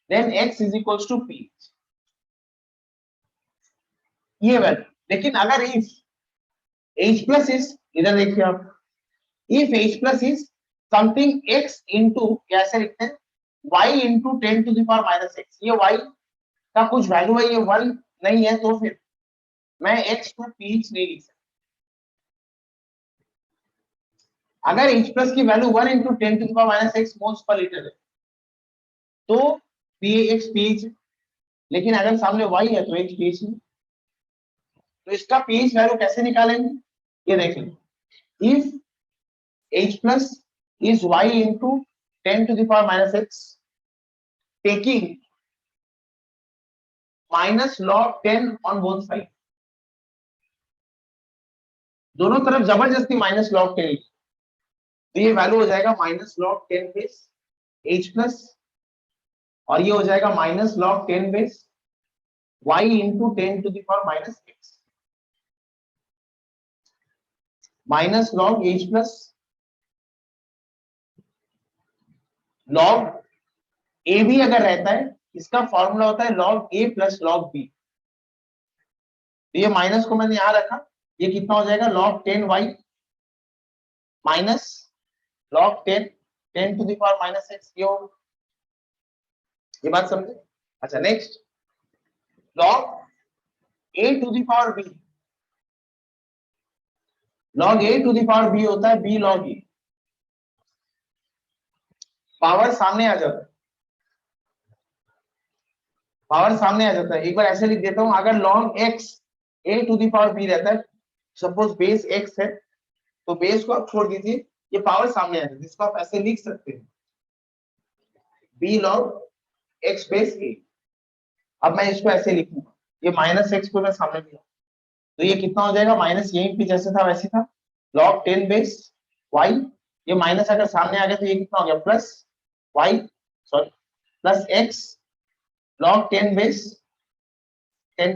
then x is equals to pH, ये वैल्यू। लेकिन अगर इफ H प्लस इज, इधर देखिए आप, if H plus is something x into, कैसे लिखते हैं, y into 10 to the power minus x, ये y का कुछ वैल्यू है, ये 1 नहीं है, तो फिर मैं x को pH नहीं लिख सकता। अगर H प्लस की value 1 into 10 to the power minus x moles per litre है तो pH pH, लेकिन अगर सामने y है तो h pH नहीं। तो इसका pH वैल्यू कैसे निकालेंगे, ये देख लें। If H plus is y into 10 to the power minus x, taking minus log 10 on both side, दोनों तरफ जबरदस्ती माइनस लॉग 10, तो ये वैल्यू हो जाएगा minus log 10 base h plus, और ये हो जाएगा minus log 10 base y into 10 to the power minus x, minus log h plus log a भी अगर रहता है, इसका फॉर्मूला होता है log a plus log b, तो ये माइनस को मैंने यहां रखा, ये कितना हो जाएगा log 10y minus log 10 to the power minus x, ये होगा, ये बात समझे। अच्छा next log a to the power b, log a to the power b होता है b लॉग e, पावर सामने आ जाता है, पावर सामने आ जाता है, एक बार ऐसे लिख देता हूं, अगर log x a to the power b रहता है, सपोज बेस x है, तो बेस को आप छोड़ दीजिए, ये पावर सामने आ जाती है, जिसको आप ऐसे लिख सकते हैं b log x base a। अब मैं इसको ऐसे लिखूंगा, ये माइनस x को मैं सामने लिया, तो ये कितना हो जाएगा माइनस, यहीं पे जैसे था वैसे था, log 10 बेस y, ये माइनस अगर सामने आ गया तो ये कितना हो गया plus y, sorry plus x log 10 base 10,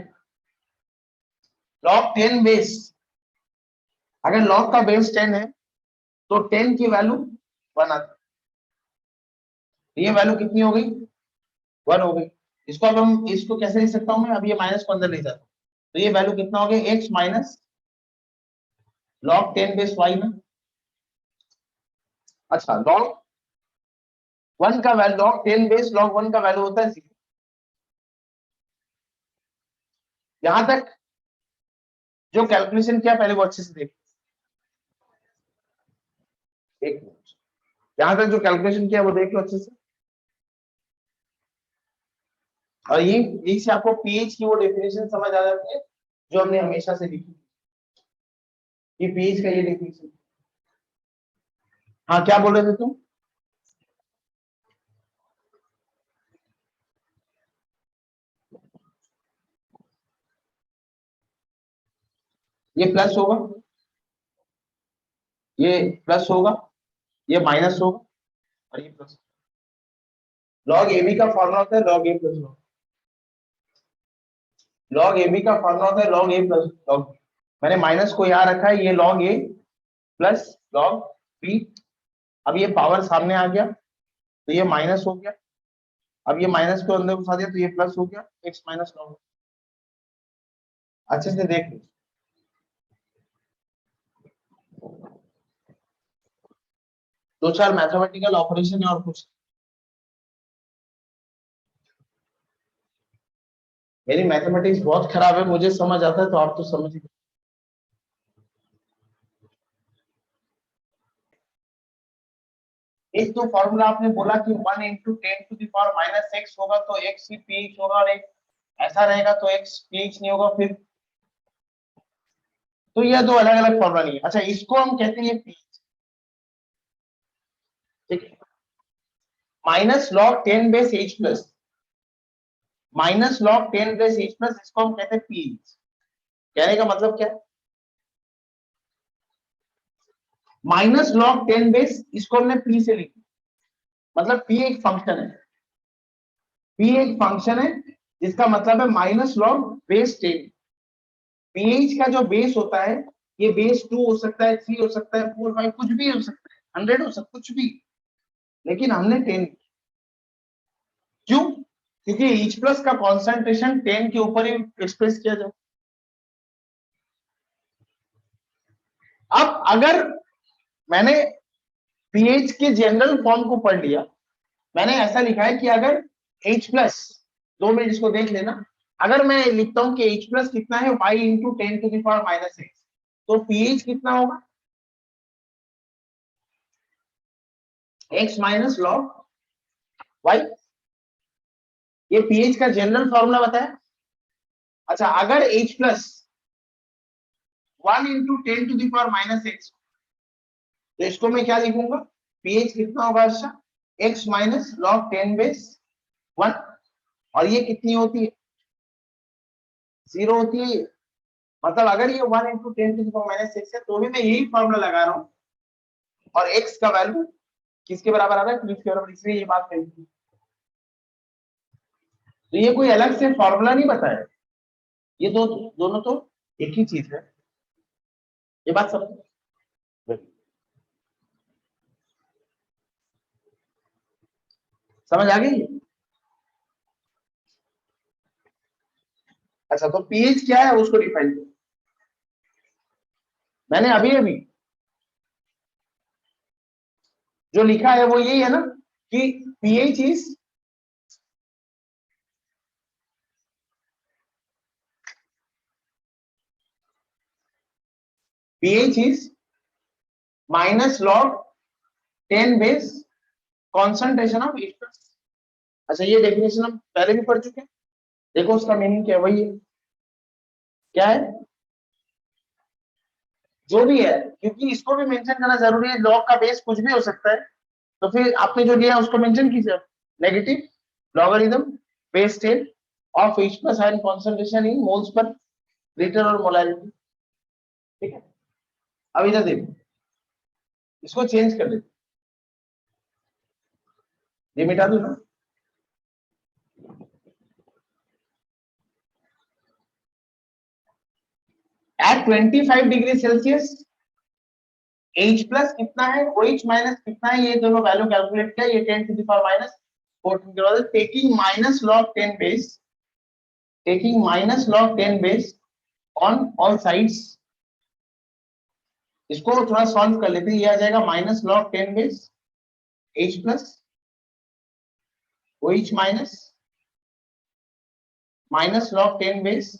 log 10 base, अगर log का बेस 10 है तो 10 की वैल्यू 1 आती है, ये वैल्यू कितनी हो गई 1 हो गई। इसको अब हम इसको कैसे लिख सकता हूं मैं, अब ये माइनस को अंदर ले जाता हूं, तो ये वैल्यू कितना हो गया x minus log 10 base y में। अच्छा log 1 का वैल्यू, log 10 बेस log 1 का वैल्यू होता है 0। यहां तक जो कैलकुलेशन किया पहले वो अच्छे से देख, एक मिनट, यहां तक जो कैलकुलेशन किया वो देख लो अच्छे से, और ये यही से आपको पीएच की वो डेफिनेशन समझ आ जाती है जो हमने हमेशा से लिखी, ये पीएच का ये डेफिनेशन। हाँ क्या बोल रहे थे तुम, ये प्लस होगा, ये प्लस होगा, ये माइनस होगा, और ये प्लस, लॉग ए बी का फॉर्मूला होता है log A plus log, log A B का फॉर्मूला होता है लॉग ए प्लस लॉग, मैंने माइनस को यहाँ रखा है, ये log A plus log B, अब ये पावर सामने आ गया तो ये माइनस हो गया, अब ये माइनस को अंदर घुसा दिया तो ये प्लस हो गया, एक्स माइनस लॉग, अच्छे से देख लो। दो चार मैथमेटिकल ऑपरेशन है और कुछ, मेरी मैथमेटिक्स बहुत खराब है, मुझे समझ आता है तो आप तो समझ ही, एक तो फॉर्मूला आपने बोला कि 1 into 10 to the power minus X होगा तो एक्स ही पीएच होगा, और एक ऐसा रहेगा तो एक्स पीएच नहीं होगा, फिर तो ये दो अलग अलग फॉर्मूला नहीं है। अच्छा इसको हम कहते हैं पीएच, ठीक है, minus log 10 base H plus, minus log 10 base H plus, इसको हम कहते हैं पीएच। कहने का मतलब क्या है, माइनस लॉग 10 बेस, इसको हमने पी से लिखा, मतलब पी एक फंक्शन है, पी एक फंक्शन है जिसका मतलब है माइनस लॉग बेस 10, पीएच का जो बेस होता है, ये बेस 2 हो सकता है, 3 हो सकता है, 4 5 कुछ भी हो सकता है, 100 हो सकता कुछ भी, लेकिन हमने 10, क्यों, क्योंकि H प्लस का कॉन्सेंट्रेशन 10 के ऊपर ही एक्सप्रेस किया जाए। अब अगर मैंने पीएच के जनरल फॉर्म को पढ़ लिया, मैंने ऐसा लिखा है कि अगर H प्लस, 2 मिनट इसको देख लेना, अगर मैं लिखता हूं कि H प्लस कितना है y into 10 to the power minus X, तो पीएच कितना होगा x माइनस लॉग y, ये पीएच का जनरल फॉर्मूला बताया। अच्छा अगर H plus 1 into 10 to the power minus X, तो इसको मैं क्या लिखूंगा, पीएच कितना होगा अच्छा, x माइनस लॉग 10 बेस 1, और ये कितनी होती है 0 होती है। मतलब अगर ये 1 × 10⁻⁶ है तो भी मैं यही फॉर्मूला लगा रहा हूँ और x का वैल्यू किसके बराबर आ रहा है, 3 के बराबर, इसलिए ये बात कही थी। तो ये कोई अलग से फॉर्मूला नहीं बताया, ये दोनों तो एक ही चीज है। ये बात समझ आ गई? अच्छा, तो pH क्या है उसको डिफाइन करो। मैंने अभी अभी जो लिखा है वो यही है ना कि pH is minus log 10 base concentration of H+। अच्छा, ये डेफिनेशन हम पहले भी पढ़ चुके हैं। देखो उसका मीनिंग क्या है, वही है। क्या है? जो भी है, क्योंकि इसको भी मेंशन करना जरूरी है, लॉग का बेस कुछ भी हो सकता है, तो फिर आपने जो लिया उसको मेंशन कीजिए। Negative logarithm base 10 of H+ ion concentration in moles per litre और मोलारिटी। ठीक है, अब इधर देखो, इसको चेंज कर देते, ये मिटा दो ना। एट 25 डिग्री सेल्सियस H+ कितना है, OH माइनस कितना है, ये दोनों वैल्यू कैलकुलेट किया, ये 10⁻⁴ के बाद taking minus log 10 base on all sides. इसको थोड़ा सॉल्व कर लेते हैं, ये आ जाएगा minus log 10 base H+ OH minus log 10 base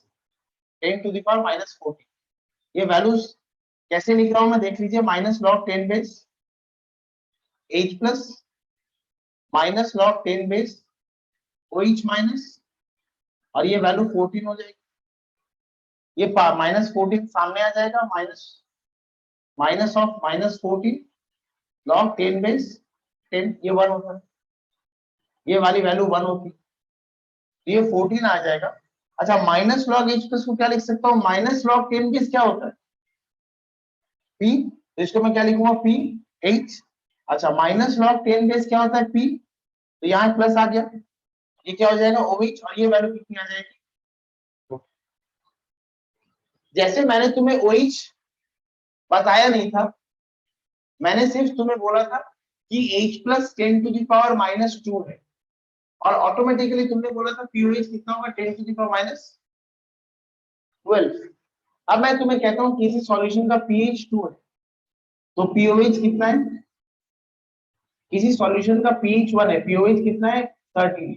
10⁻⁻⁴। ये वैल्यूज कैसे लिख रहा हूं मैं, देख लीजिए। Minus log 10 base H+ minus log 10 base OH minus, और ये वैल्यू 14 हो जाएगी। ये -14 सामने आ जाएगा, माइनस ऑफ -14 लॉग 10 बेस 10, ये 1 होता है, ये वाली वैल्यू 1 होती है, तो ये 14 आ जाएगा। अच्छा, माइनस लॉग H+ को क्या लिख सकता हूँ, माइनस लॉग 10 बेस क्या होता है, P, तो इसको मैं क्या लिखूंगा, PH। अच्छा, माइनस लॉग 10 बेस क्या होता है, P, तो यहाँ प्लस आ गया, ये क्या हो जाएगा, OH, और ये वैल्यू कितनी आ जाएगी। जैसे मैंने तुम्हें OH बताया नहीं था, मैंने सिर्फ तुम्हें बोला था कि H+ 10⁻⁻² है, और ऑटोमेटिकली तुमने बोला था POH कितना होगा, 10⁻12। अब मैं तुम्हें कहता हूं किसी सॉल्यूशन का pH 2 है, तो POH कितना है, किसी सॉल्यूशन का pH 1 है, POH कितना है, 30।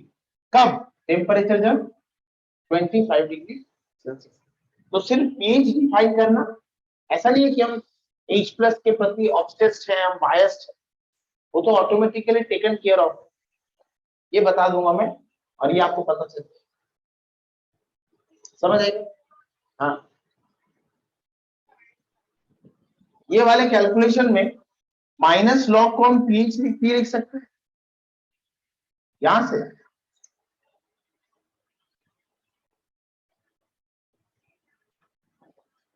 कब, टेम्परेचर जब 25 डिग्री सेल्सियस। तो सिर्फ pH डिफाइन करना, ऐसा नहीं है कि हम H+ के प्रति ऑब्सेस्ड है, हम बायस्ड है, वो तो ऑटोमेटिकली टेकन केयर ऑफ, ये बता दूंगा मैं, और ये आपको पता चल समझ आएगा। हाँ, ये वाले कैलकुलेशन में माइनस लॉग को हम पी लिख सकते हैं यहां से,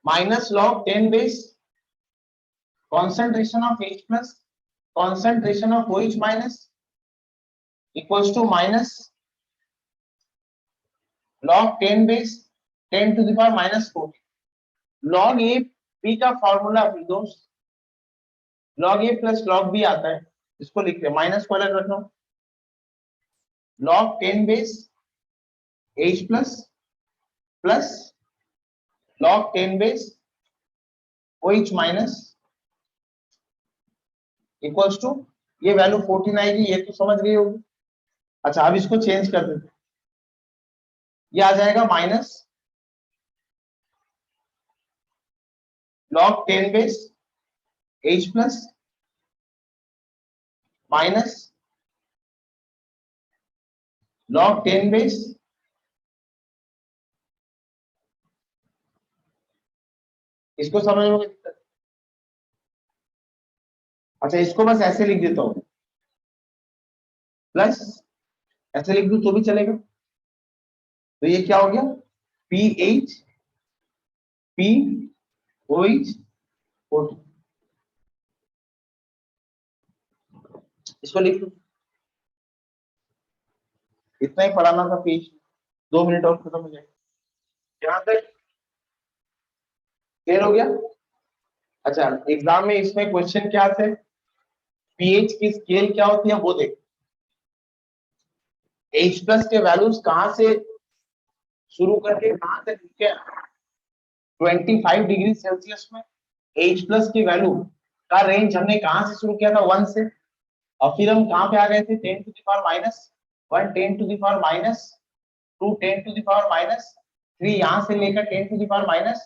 minus log 10 base concentration of H+ concentration of OH minus equals to minus log 10 base 10⁻⁻⁴। log A B का फॉर्मूला दोस्त, log A plus log B आता है, इसको लिखते हैं, माइनस को अलग रख रहा हूं, log 10 base H+ plus log 10 base OH minus equals to, ये वैल्यू 14 आएगी, ये तो समझ गई होगी। अच्छा, अब इसको चेंज कर देते, ये आ जाएगा minus log 10 base H+ minus log 10 base, इसको समझ में दिक्कत। अच्छा, इसको बस ऐसे लिख देता हूं, प्लस ऐसे लिख दूं तो भी चलेगा, तो ये क्या हो गया, PH POH 14, इसको लिख लो, इतना ही पढ़ाना था पेज, 2 मिनट और खत्म हो जाएगा। यहां तक क्लियर हो गया? अच्छा, एग्जाम में इसमें क्वेश्चन क्या थे, पीएच की स्केल क्या होती है वो देख, H प्लस के वैल्यूज कहां से शुरू करके कहां तक लिखे 25 डिग्री सेल्सियस में H प्लस की वैल्यू का रेंज हमने कहां से शुरू किया था 1 से, और फिर हम कहां पे आ गए थे 10 to the power minus 1, 10 to the power minus 2, 10 to the power minus 3, यहां से लेकर 10 टू द पावर माइनस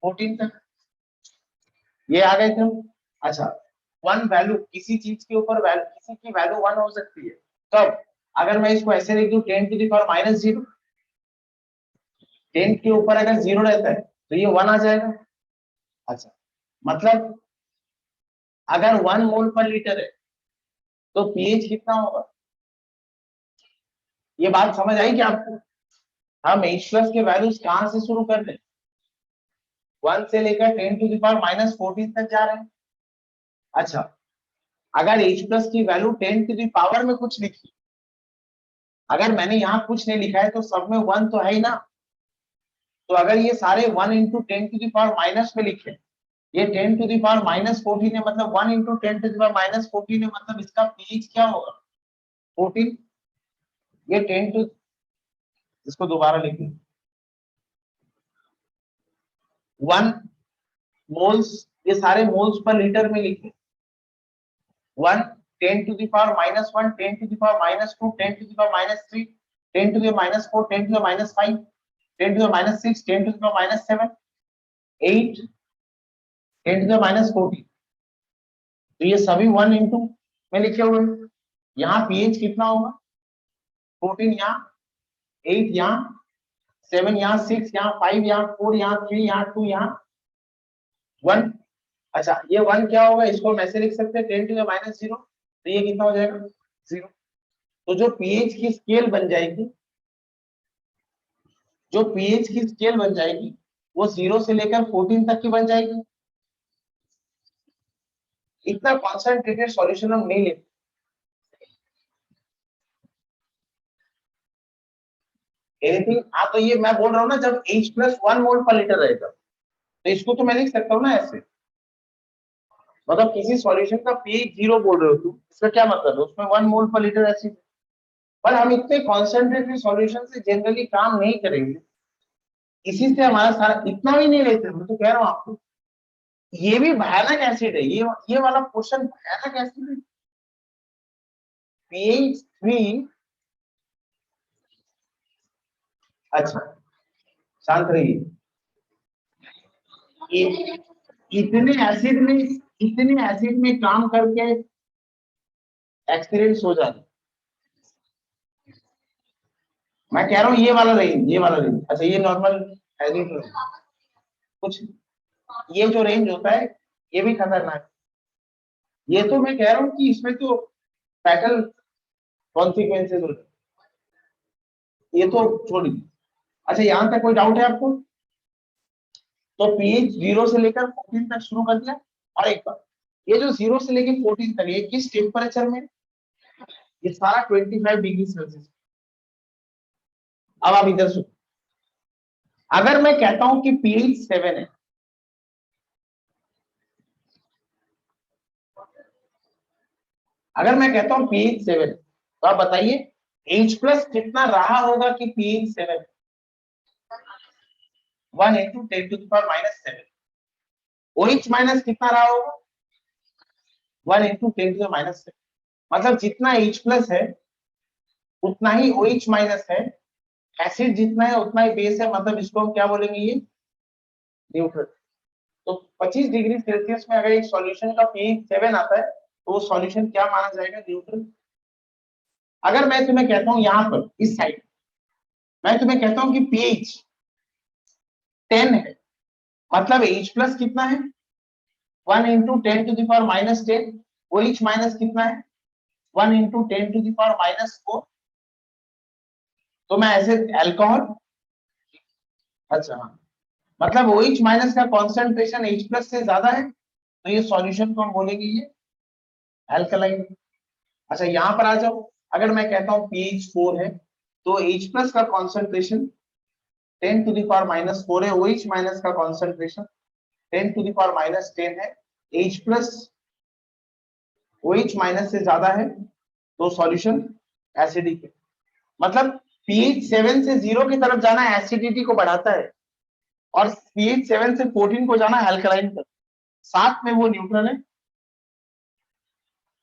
14 तक ये आ गए थे हम। अच्छा, वन वैल्यू किसी चीज के ऊपर वैल्यू किसी की वैल्यू 1 हो सकती है, तब अगर मैं इसको ऐसे लिख दूं 10 टू द पावर माइनस 0, 10 के ऊपर अगर 0 रहता है तो ये 1 आ जाएगा। अच्छा, मतलब अगर 1 मोल पर लीटर है तो पीएच कितना होगा, ये बात समझ आई क्या आपको? हम H प्लस के वैल्यूज कहां से शुरू कर रहे हैं, 1 से लेकर 10 टू द पावर माइनस 14 तक जा रहे हैं। अच्छा, अगर H प्लस की वैल्यू 10 टू द पावर में कुछ लिखी, अगर मैंने यहाँ कुछ नहीं लिखा है तो सब में 1 तो है ही ना, तो अगर ये सारे 1 into 10 to the power minus में लिखे, ये 10 टू द पावर माइनस 14 है, मतलब 1 into 10 to the power minus 14 है, मतलब इसका पीएच क्या होगा 14। ये 10 टू, इसको दोबारा लिखिए, 1 मोल्स, ये सारे मोल्स पर लीटर में लिखे, 1 10 to the power minus 1, 10 to the power minus 2, 10 to the power minus 3, 10 to the minus 4, 10 to the minus 5, 10 to the minus 6, 10 to the power minus 7, 8, 10 to the minus 14, तो ये सभी 1 into में लिखे हुए हैं। यहाँ पीएच कितना होगा 14, यहाँ 8, यहाँ 7, यहाँ 6, यहाँ 5, यहाँ 4, यहाँ 3, यहाँ 2, यहाँ 1। अच्छा, ये 1 क्या होगा, इसको हम ऐसे लिख सकते हैं 10 to the minus 0, तो ये कितना हो जाएगा 0। तो जो पीएच की स्केल बन जाएगी, जो पीएच की स्केल बन जाएगी वो 0 से लेकर 14 तक की बन जाएगी। इतना कॉन्सेंट्रेटेड सॉल्यूशन हम नहीं लेते। एनीथिंग, हाँ, तो ये मैं बोल रहा हूँ ना, जब H प्लस 1 मोल पर लीटर रहेगा तो इसको तो मैं लिख सकता हूँ ना ऐसे, मतलब किसी सॉल्यूशन का पीएच 0 बोल रहे हो तुम, इसका क्या मतलब है, उसमें 1 मोल पर लीटर ऐसे। पर हम इतने कॉन्सेंट्रेटेड सॉल्यूशन से जनरली काम नहीं करेंगे, इसी से हमारा सारा इतना भी नहीं लेते। मैं तो कह रहा हूँ आपको, ये भी भयानक एसिड है, ये वाला क्वेश्चन भयानक एसिड है। पीएच 3, अच्छा शांत रहिए, इतने एसिड में काम करके एक्सपीरियंस हो जाता, मैं कह रहा हूँ ये वाला रेंज, ये वाला रेंज, अच्छा ये नॉर्मल एसिड कुछ, ये जो रेंज होता है ये भी खतरनाक है। ये तो मैं कह रहा हूँ कि इसमें तो फैटल कॉन्सिक्वेंसेस होते हैं, ये तो छोड़िए। अच्छा, यहाँ तक कोई डाउट है आपको? तो पीएच 0 से लेकर 14 तक शुरू कर दिया, और एक बार ये जो 0 से लेकर 14 तक ये किस टेम्परेचर में, ये सारा 25 डिग्री सेल्सियस। अब आप इधर सुनो, अगर मैं कहता हूं कि पीएच 7 है, अगर मैं कहता हूं पीएच 7, तो आप बताइए H प्लस कितना रहा होगा कि pH 7, 1 into 10 to the power minus 7। OH minus कितना रहा होगा 1 इंटू 10 टू द माइनस 7, मतलब जितना H प्लस है उतना ही OH माइनस है, एसिड जितना है उतना ही बेस है, मतलब इसको हम क्या बोलेंगे, ये न्यूट्रल। तो 25 डिग्री सेल्सियस में अगर एक सॉल्यूशन का पीएच 7 आता है तो वो सॉल्यूशन क्या माना जाएगा, न्यूट्रल। अगर मैं तुम्हें कहता हूं यहाँ पर इस साइड, मैं तुम्हें कहता हूं कि पीएच 10 है, मतलब H प्लस कितना है 1 into 10 to the power minus 10, OH minus कितना है 1 into 10 to the power minus 4। तो मैं ऐसे अल्कोहल अच्छा हाँ, मतलब OH माइनस का कॉन्सेंट्रेशन H प्लस से ज्यादा है, तो ये सॉल्यूशन को हम बोलेंगे ये एल्कलाइन। अच्छा यहाँ पर आ जाओ, अगर मैं कहता हूँ pH 4 है, तो H प्लस का concentration 10 to the power minus 4 है, OH माइनस का concentration 10 to the power minus 10 है, H प्लस OH माइनस से ज्यादा है, तो सॉल्यूशन एसिडिक है। मतलब pH 7 से 0 की तरफ जाना एसिडिटी को बढ़ाता है, और pH 7 से 14 को जाना अल्कलाइन पर, साथ में वो न्यूट्रल है।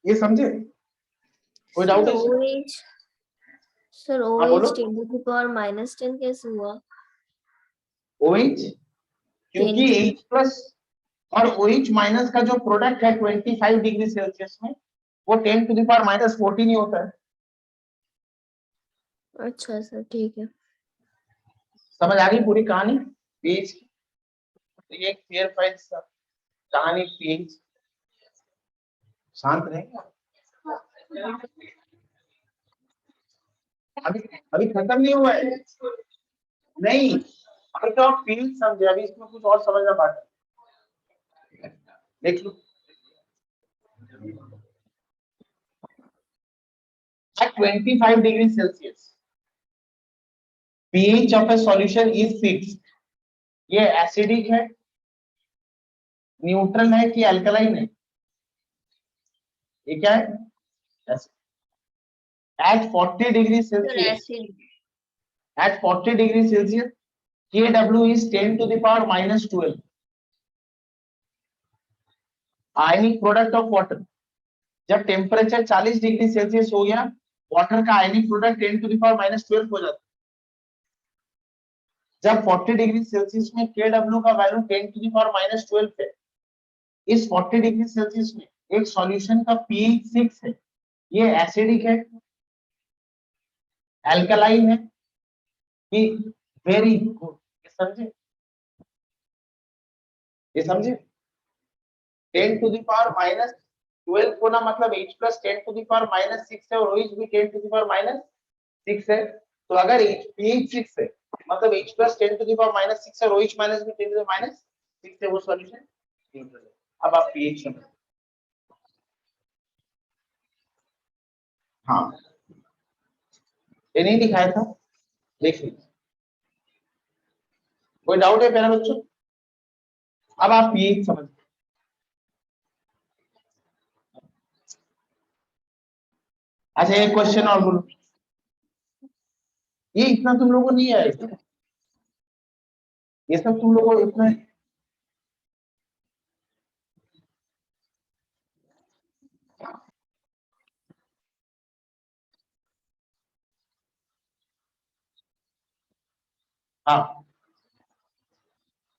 ये समझे? कोई डाउट है इसमें? OH सर हाँ बोलो। OH 10 to the power minus 10 कैसे हुआ? OH क्योंकि 10 H प्लस और OH माइनस का जो प्रोडक्ट है 25 डिग्री सेल्सियस में, वो 10 टू द पावर माइनस 14 ही होता है। अच्छा सर ठीक है। समझ आ गई पूरी कहानी pH की? तो ये एक फेयर फाइट सा कहानी pH। शांत रहेगा, अभी अभी खत्म नहीं हुआ है। नहीं, अभी तो आप pH समझे, अभी इसमें कुछ और समझना बाकी है। देख लो, at 25 degree Celsius pH of a solution is fixed। ये एसिडिक है, न्यूट्रल है कि अल्कलाइन है? ये क्या है? at 40 degree sir Celsius, acid at 40 degree Celsius Kw is 10 to the power minus 12 ionic product of water. जब टेम्परेचर 40 डिग्री सेल्सियस हो गया, वाटर का ionic product 10 to the power minus 12 हो जाता है। जब 40 डिग्री सेल्सियस में Kw का value 10 to the power minus 12 है, इस 40 डिग्री सेल्सियस में एक सॉल्यूशन का pH 6 है, ये एसिडिक है, अल्कलाइन है कि वेरी गुड? ये समझे? ये समझे? 10 टू द पावर माइनस 12 होना मतलब H plus 10 to the power minus 6 है, और OH भी 10 टू द पावर माइनस 6 है। तो अगर pH 6 है, मतलब H plus 10 to the power minus 6 है, और OH माइनस भी 10 टू द माइनस 6 है, वो सॉल्यूशन न्यूट्रल है। अब आप pH समझ। हाँ, ये नहीं दिखाया था, देख लीजिए। कोई डाउट है मेरा बच्चों? अब आप pH समझ। अच्छा एक क्वेश्चन और बोलो, ये इतना तुम लोगों को नहीं आया, ये सब तुम लोगों को इतना। हाँ,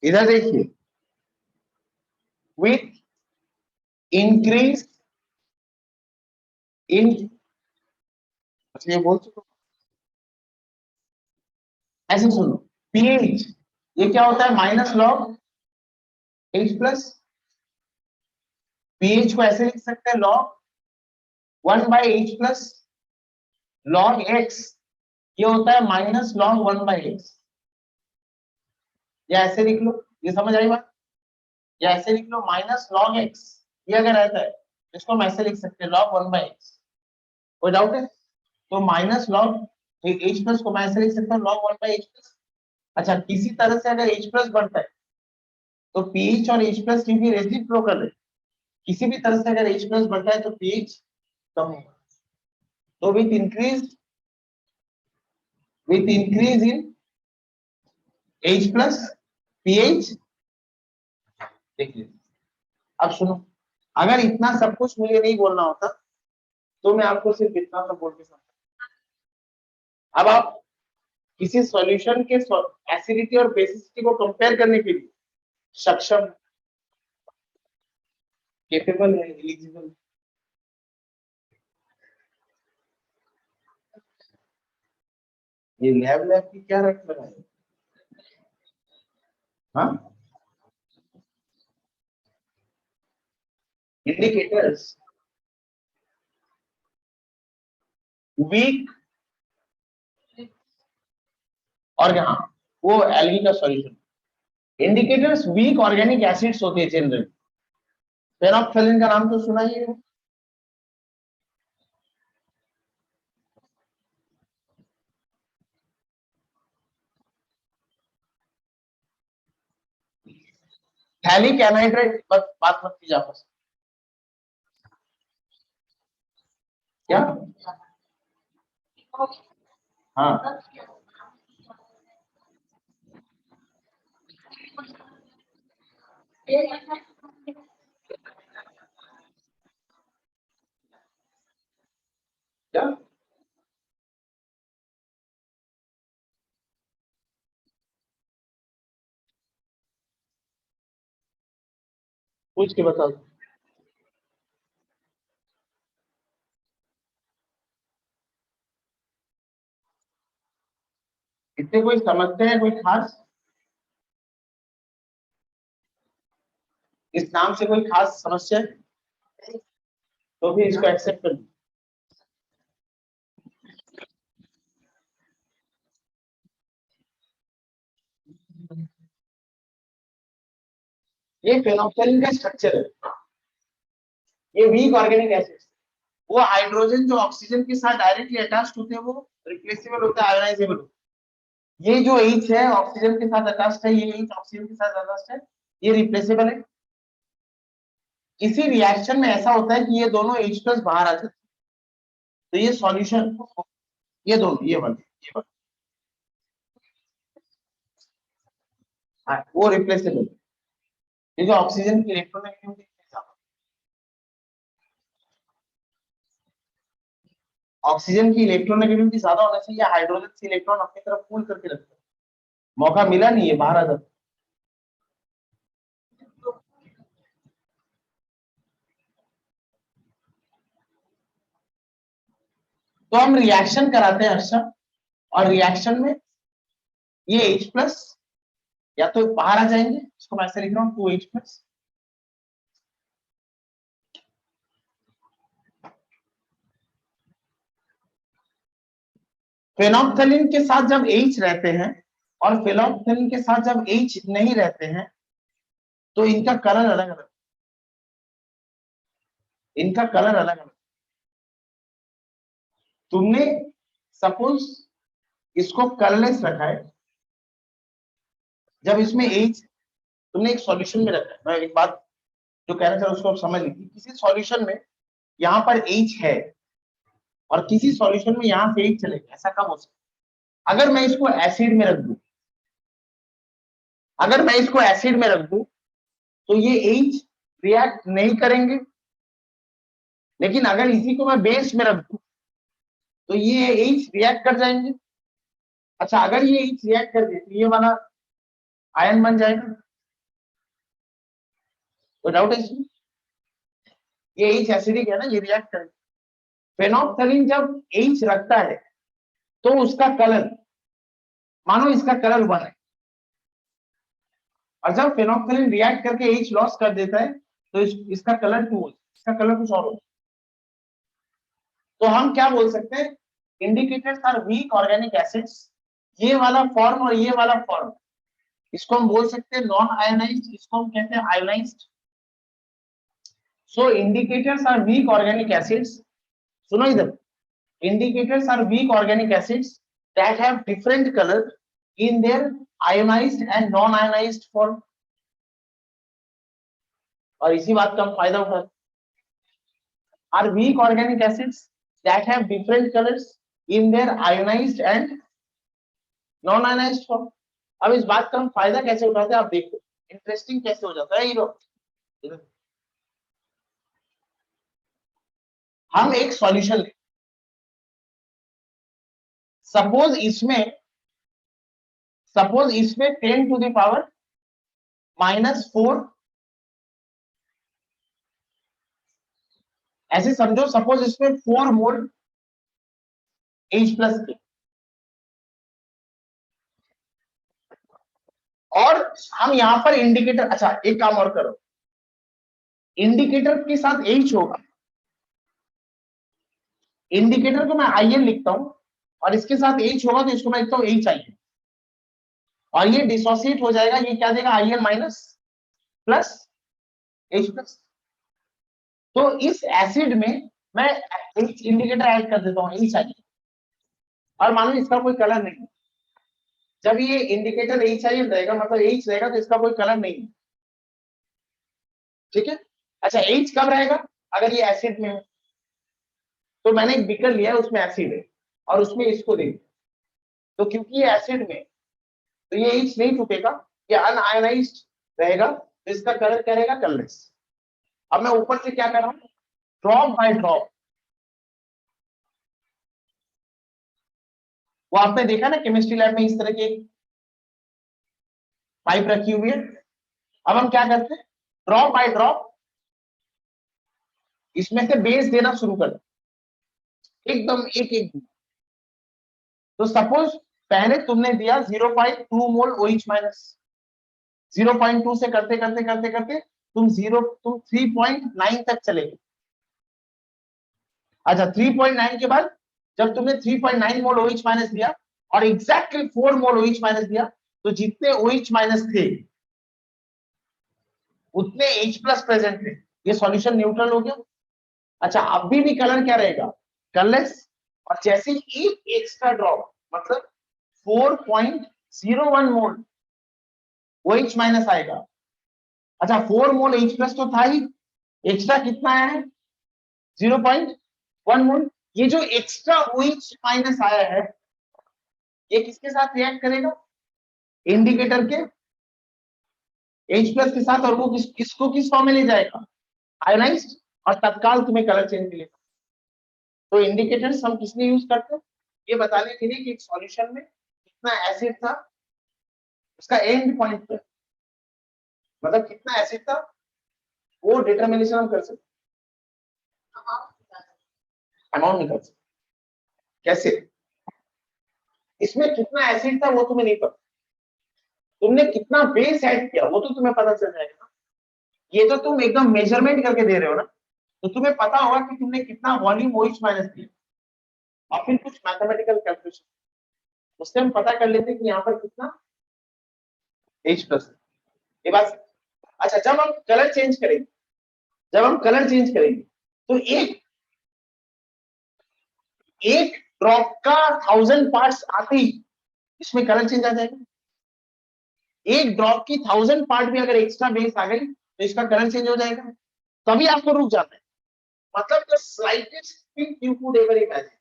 इधर देखिए, विथ इंक्रीज इन, अच्छा ये बोल चुका, ऐसे सुनो, pH ये क्या होता है? Minus log H plus. pH को ऐसे लिख सकते हैं, log 1 by H plus log X, ये होता है माइनस लॉग 1 बाई X। या ऐसे लिख लो, ये समझ आई बात? या ऐसे लिख लो माइनस लॉग X, ये अगर रहता है इसको हम ऐसे लिख सकते हैं, लॉग 1 बाई X। कोई डाउट है? तो माइनस लॉग H प्लस को मैं ऐसे लिख सकता हूँ, लॉग 1 बाई H प्लस। अच्छा, किसी तरह से अगर H प्लस बढ़ता है, तो pH और H प्लस क्योंकि रेसिप्रोकल है, किसी भी तरह से अगर H प्लस बढ़ता है तो pH कम होगा। तो with increase in H plus pH, देख लीजिए। अब सुनो, अगर इतना सब कुछ मुझे नहीं बोलना होता, तो मैं आपको सिर्फ इतना सा बोल के समझा। अब आप किसी सॉल्यूशन के एसिडिटी और बेसिसिटी को कंपेयर करने के लिए सक्षम, केपेबल है, एलिजिबल। ये लैब की क्या रख रहा है? हाँ, इंडिकेटर्स वीक और यहाँ वो एल्गी का solution. Indicators weak organic acids होते हैं जनरली। फेनोल्फथालीन का नाम तो सुना ही है। थैलिक एनहाइड्राइड, बस बात मत कीजिए आपस। क्या? हाँ, क्या पूछ के बताओ। इससे कोई समझते हैं कोई खास? इस नाम से कोई खास समस्या है? तो फिर इसको एक्सेप्ट कर दो। ये फेनोल्फथालीन का स्ट्रक्चर है। ये वीक ऑर्गेनिक एसिड, वो हाइड्रोजन जो ऑक्सीजन के साथ डायरेक्टली अटैच्ड होते हैं वो रिप्लेसेबल होते हैं, आयोनाइजेबल होते हैं। ये जो H है ऑक्सीजन के साथ अटैच्ड है, ये H ऑक्सीजन के साथ अटैच्ड है, ये रिप्लेसेबल है। किसी रिएक्शन में ऐसा होता है कि ये दोनों H प्लस बाहर आ जाते हैं, तो ये सॉल्यूशन, ये दोनों, ये वाला, ये वाला, हाँ, वो रिप्लेसेबल है। ये जो ऑक्सीजन की इलेक्ट्रोनेगेटिविटी, ऑक्सीजन की इलेक्ट्रोनेगेटिविटी ज्यादा होना चाहिए, हाइड्रोजन से इलेक्ट्रॉन अपनी तरफ पुल करके रखते हैं, मौका मिला नहीं है, बाहर आ जाता। तो हम रिएक्शन कराते हैं हर्षा, और रिएक्शन में ये H प्लस या तो बाहर आ जाएंगे, इसको मैं ऐसे लिख रहा हूँ 2H प्लस, फेनोल्फथालीन के साथ जब H रहते हैं और फेनोल्फथालीन के साथ जब H नहीं रहते हैं तो इनका कलर अलग अलग, इनका कलर अलग अलग। तुमने सपोज इसको कलरलेस रखा है, जब इसमें H तुमने एक सॉल्यूशन में रखा है, मैं एक बात जो कहना चाह रहा हूं उसको आप समझ लीजिए। किसी सॉल्यूशन में यहाँ पर H है और किसी सॉल्यूशन में यहाँ से H चलेगा, ऐसा कब हो सकता है? अगर मैं इसको एसिड में रख दूं, अगर मैं इसको एसिड में रख दूं तो ये H रिएक्ट नहीं करेंगे, लेकिन अगर इसी को मैं बेस में रख दूं तो ये H रिएक्ट कर जाएंगे। अच्छा, अगर ये H रिएक्ट कर दे तो ये वाला आयन बन जाएगा, तो डाउट है इसमें? ये H एसिडिक है ना, ये रिएक्ट करेगा। फेनोल्फथालीन जब H रखता है तो उसका कलर, मानो इसका कलर 1 है, और जब फेनोल्फथालीन रिएक्ट करके H लॉस कर देता है तो इसका कलर 2 होता है, इसका कलर कुछ और होता है। तो हम क्या बोल सकते हैं? Indicators are weak organic acids, ये वाला फॉर्म और ये वाला फॉर्म, इसको हम बोल सकते हैं नॉन आयोनाइज्ड, इसको हम कहते हैं ionised. So indicators are weak organic acids, सुनो इधर, indicators are weak organic acids that have different color in their ionized and non-ionized form। और इसी बात का हम फायदा उठाते are weak organic acids that have different colors in their ionized and non-ionized form। अब इस बात का हम फायदा कैसे उठाते हैं आप देखो, इंटरेस्टिंग कैसे हो जाता है ये लोग। हम एक सॉल्यूशन लें, सपोज इसमें 10 टू द पावर -4, ऐसे समझो, सपोज इसमें 4 मोल H प्लस के, और हम यहां पर इंडिकेटर, अच्छा एक काम और करो, इंडिकेटर के साथ H होगा, इंडिकेटर को मैं IN लिखता हूं और इसके साथ H होगा तो इसको मैं लिखता हूं HIN, और ये डिसोसिएट हो जाएगा, ये क्या देगा IL minus plus H plus. तो इस एसिड में मैं H इंडिकेटर ऐड कर देता हूँ H, और मान लो इसका कोई कलर नहीं, जब ये इंडिकेटर HIL रहेगा मतलब H रहेगा तो इसका कोई कलर नहीं है, ठीक है। अच्छा H कब रहेगा, अगर ये एसिड में है, तो मैंने एक बीकर लिया है उसमें एसिड है और उसमें इसको दे दिया, तो क्योंकि ये एसिड में तो ये H नहीं टूटेगा, ये अनआयोनाइज्ड रहेगा, तो इसका कलर क्या रहेगा, कलरलेस। अब मैं ऊपर से क्या कर रहा हूं, ड्रॉप बाय ड्रॉप, वो आपने देखा ना केमिस्ट्री लैब में इस तरह की पाइप रखी हुई है। अब हम क्या करते हैं, ड्रॉप बाय ड्रॉप इसमें से बेस देना शुरू कर, एकदम एक एक। तो सपोज पहले तुमने दिया 0.2 मोल OH माइनस, 0.2 से करते करते करते करते तुम 3.9 तक चले गए। अच्छा 3.9 के बाद जब तुमने 3.9 मोल OH माइनस दिया और एग्जैक्टली 4 मोल OH माइनस दिया, तो जितने OH माइनस थे उतने H प्लस प्रेजेंट थे, ये सॉल्यूशन न्यूट्रल हो गया। अच्छा अभी भी कलर क्या रहेगा, कलरलेस। और जैसे ही एक एक्स्ट्रा ड्रॉप मतलब 4.01 मोल OH माइनस आएगा, अच्छा 4 मोल H प्लस तो था ही, एक्स्ट्रा कितना आया है 0.1 मोल। ये जो एक्स्ट्रा OH माइनस आया है ये किसके साथ रिएक्ट करेगा, इंडिकेटर के H प्लस के साथ, और वो किसको किस फॉर्म में ले जाएगा, आयोनाइज्ड, और तत्काल तुम्हें कलर चेंज मिलेगा। तो इंडिकेटर्स हम किसने यूज करते हैं, ये बताने के लिए कि एक सॉल्यूशन में कितना एसिड था, उसका एंड पॉइंट पर मतलब कितना एसिड था वो डिटरमिनेशन हम कर सकते, अमाउंट निकाल सकते। कैसे, इसमें कितना एसिड था वो तुम्हें नहीं पता, तुमने कितना बेस ऐड किया वो तो तुम्हें पता चल जाएगा ना। ये तो तुम एकदम मेजरमेंट करके दे रहे हो ना, तो तुम्हें पता होगा कि तुमने कितना वॉल्यूम OH माइनस दिया, और फिर कुछ मैथमेटिकल कैलकुलेशन उससे हम पता कर लेते हैं कि यहाँ पर कितना H प्लस। ये बात। अच्छा जब हम कलर चेंज करेंगे, जब हम कलर चेंज करेंगे तो एक एक ड्रॉप का 1000 पार्ट्स आते ही इसमें कलर चेंज आ जाएगा। एक ड्रॉप की 1000 पार्ट में अगर एक्स्ट्रा बेस आ गई तो इसका कलर चेंज हो जाएगा, तभी आपको रुक जाना है। मतलब the slightest pink you could ever imagine,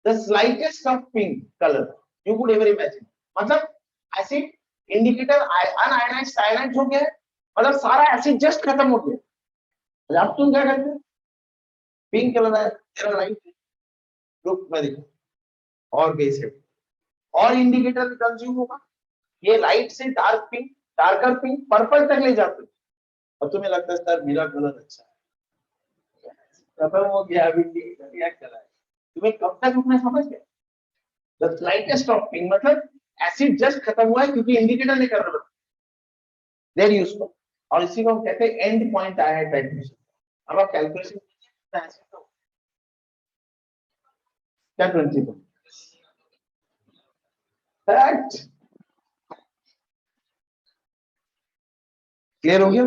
the slightest of pink color you could ever imagine, मतलब एसिड इंडिकेटर अनआयोनाइज्ड साइलेंट हो गया है, मतलब सारा एसिड जस्ट खत्म हो गया। अब तुम क्या करते हो, पिंक कलर है तेरा लाइट ग्रुप में देखो और बेस है और इंडिकेटर कंज्यूम होगा, ये लाइट से dark pink, darker pink, purple तक ले जाते हो, और तुम्हें लगता है सर मेरा कलर अच्छा है, खत्म हो गया, अभी इंडिकेटर रिएक्ट कर रहा है, तुम्हें कब तक रुकना समझ गए। द स्लाइटेस्ट ऑफ पिंक मतलब एसिड जस्ट खत्म हुआ है क्योंकि इंडिकेटर ने कर रहा देयर यूजफुल, और इसी को हम कहते हैं एंड पॉइंट आया है कैलकुलेशन। अब आप कैलकुलेशन कीजिए एसिड तो क्या प्रिंसिपल करेक्ट, क्लियर हो गया।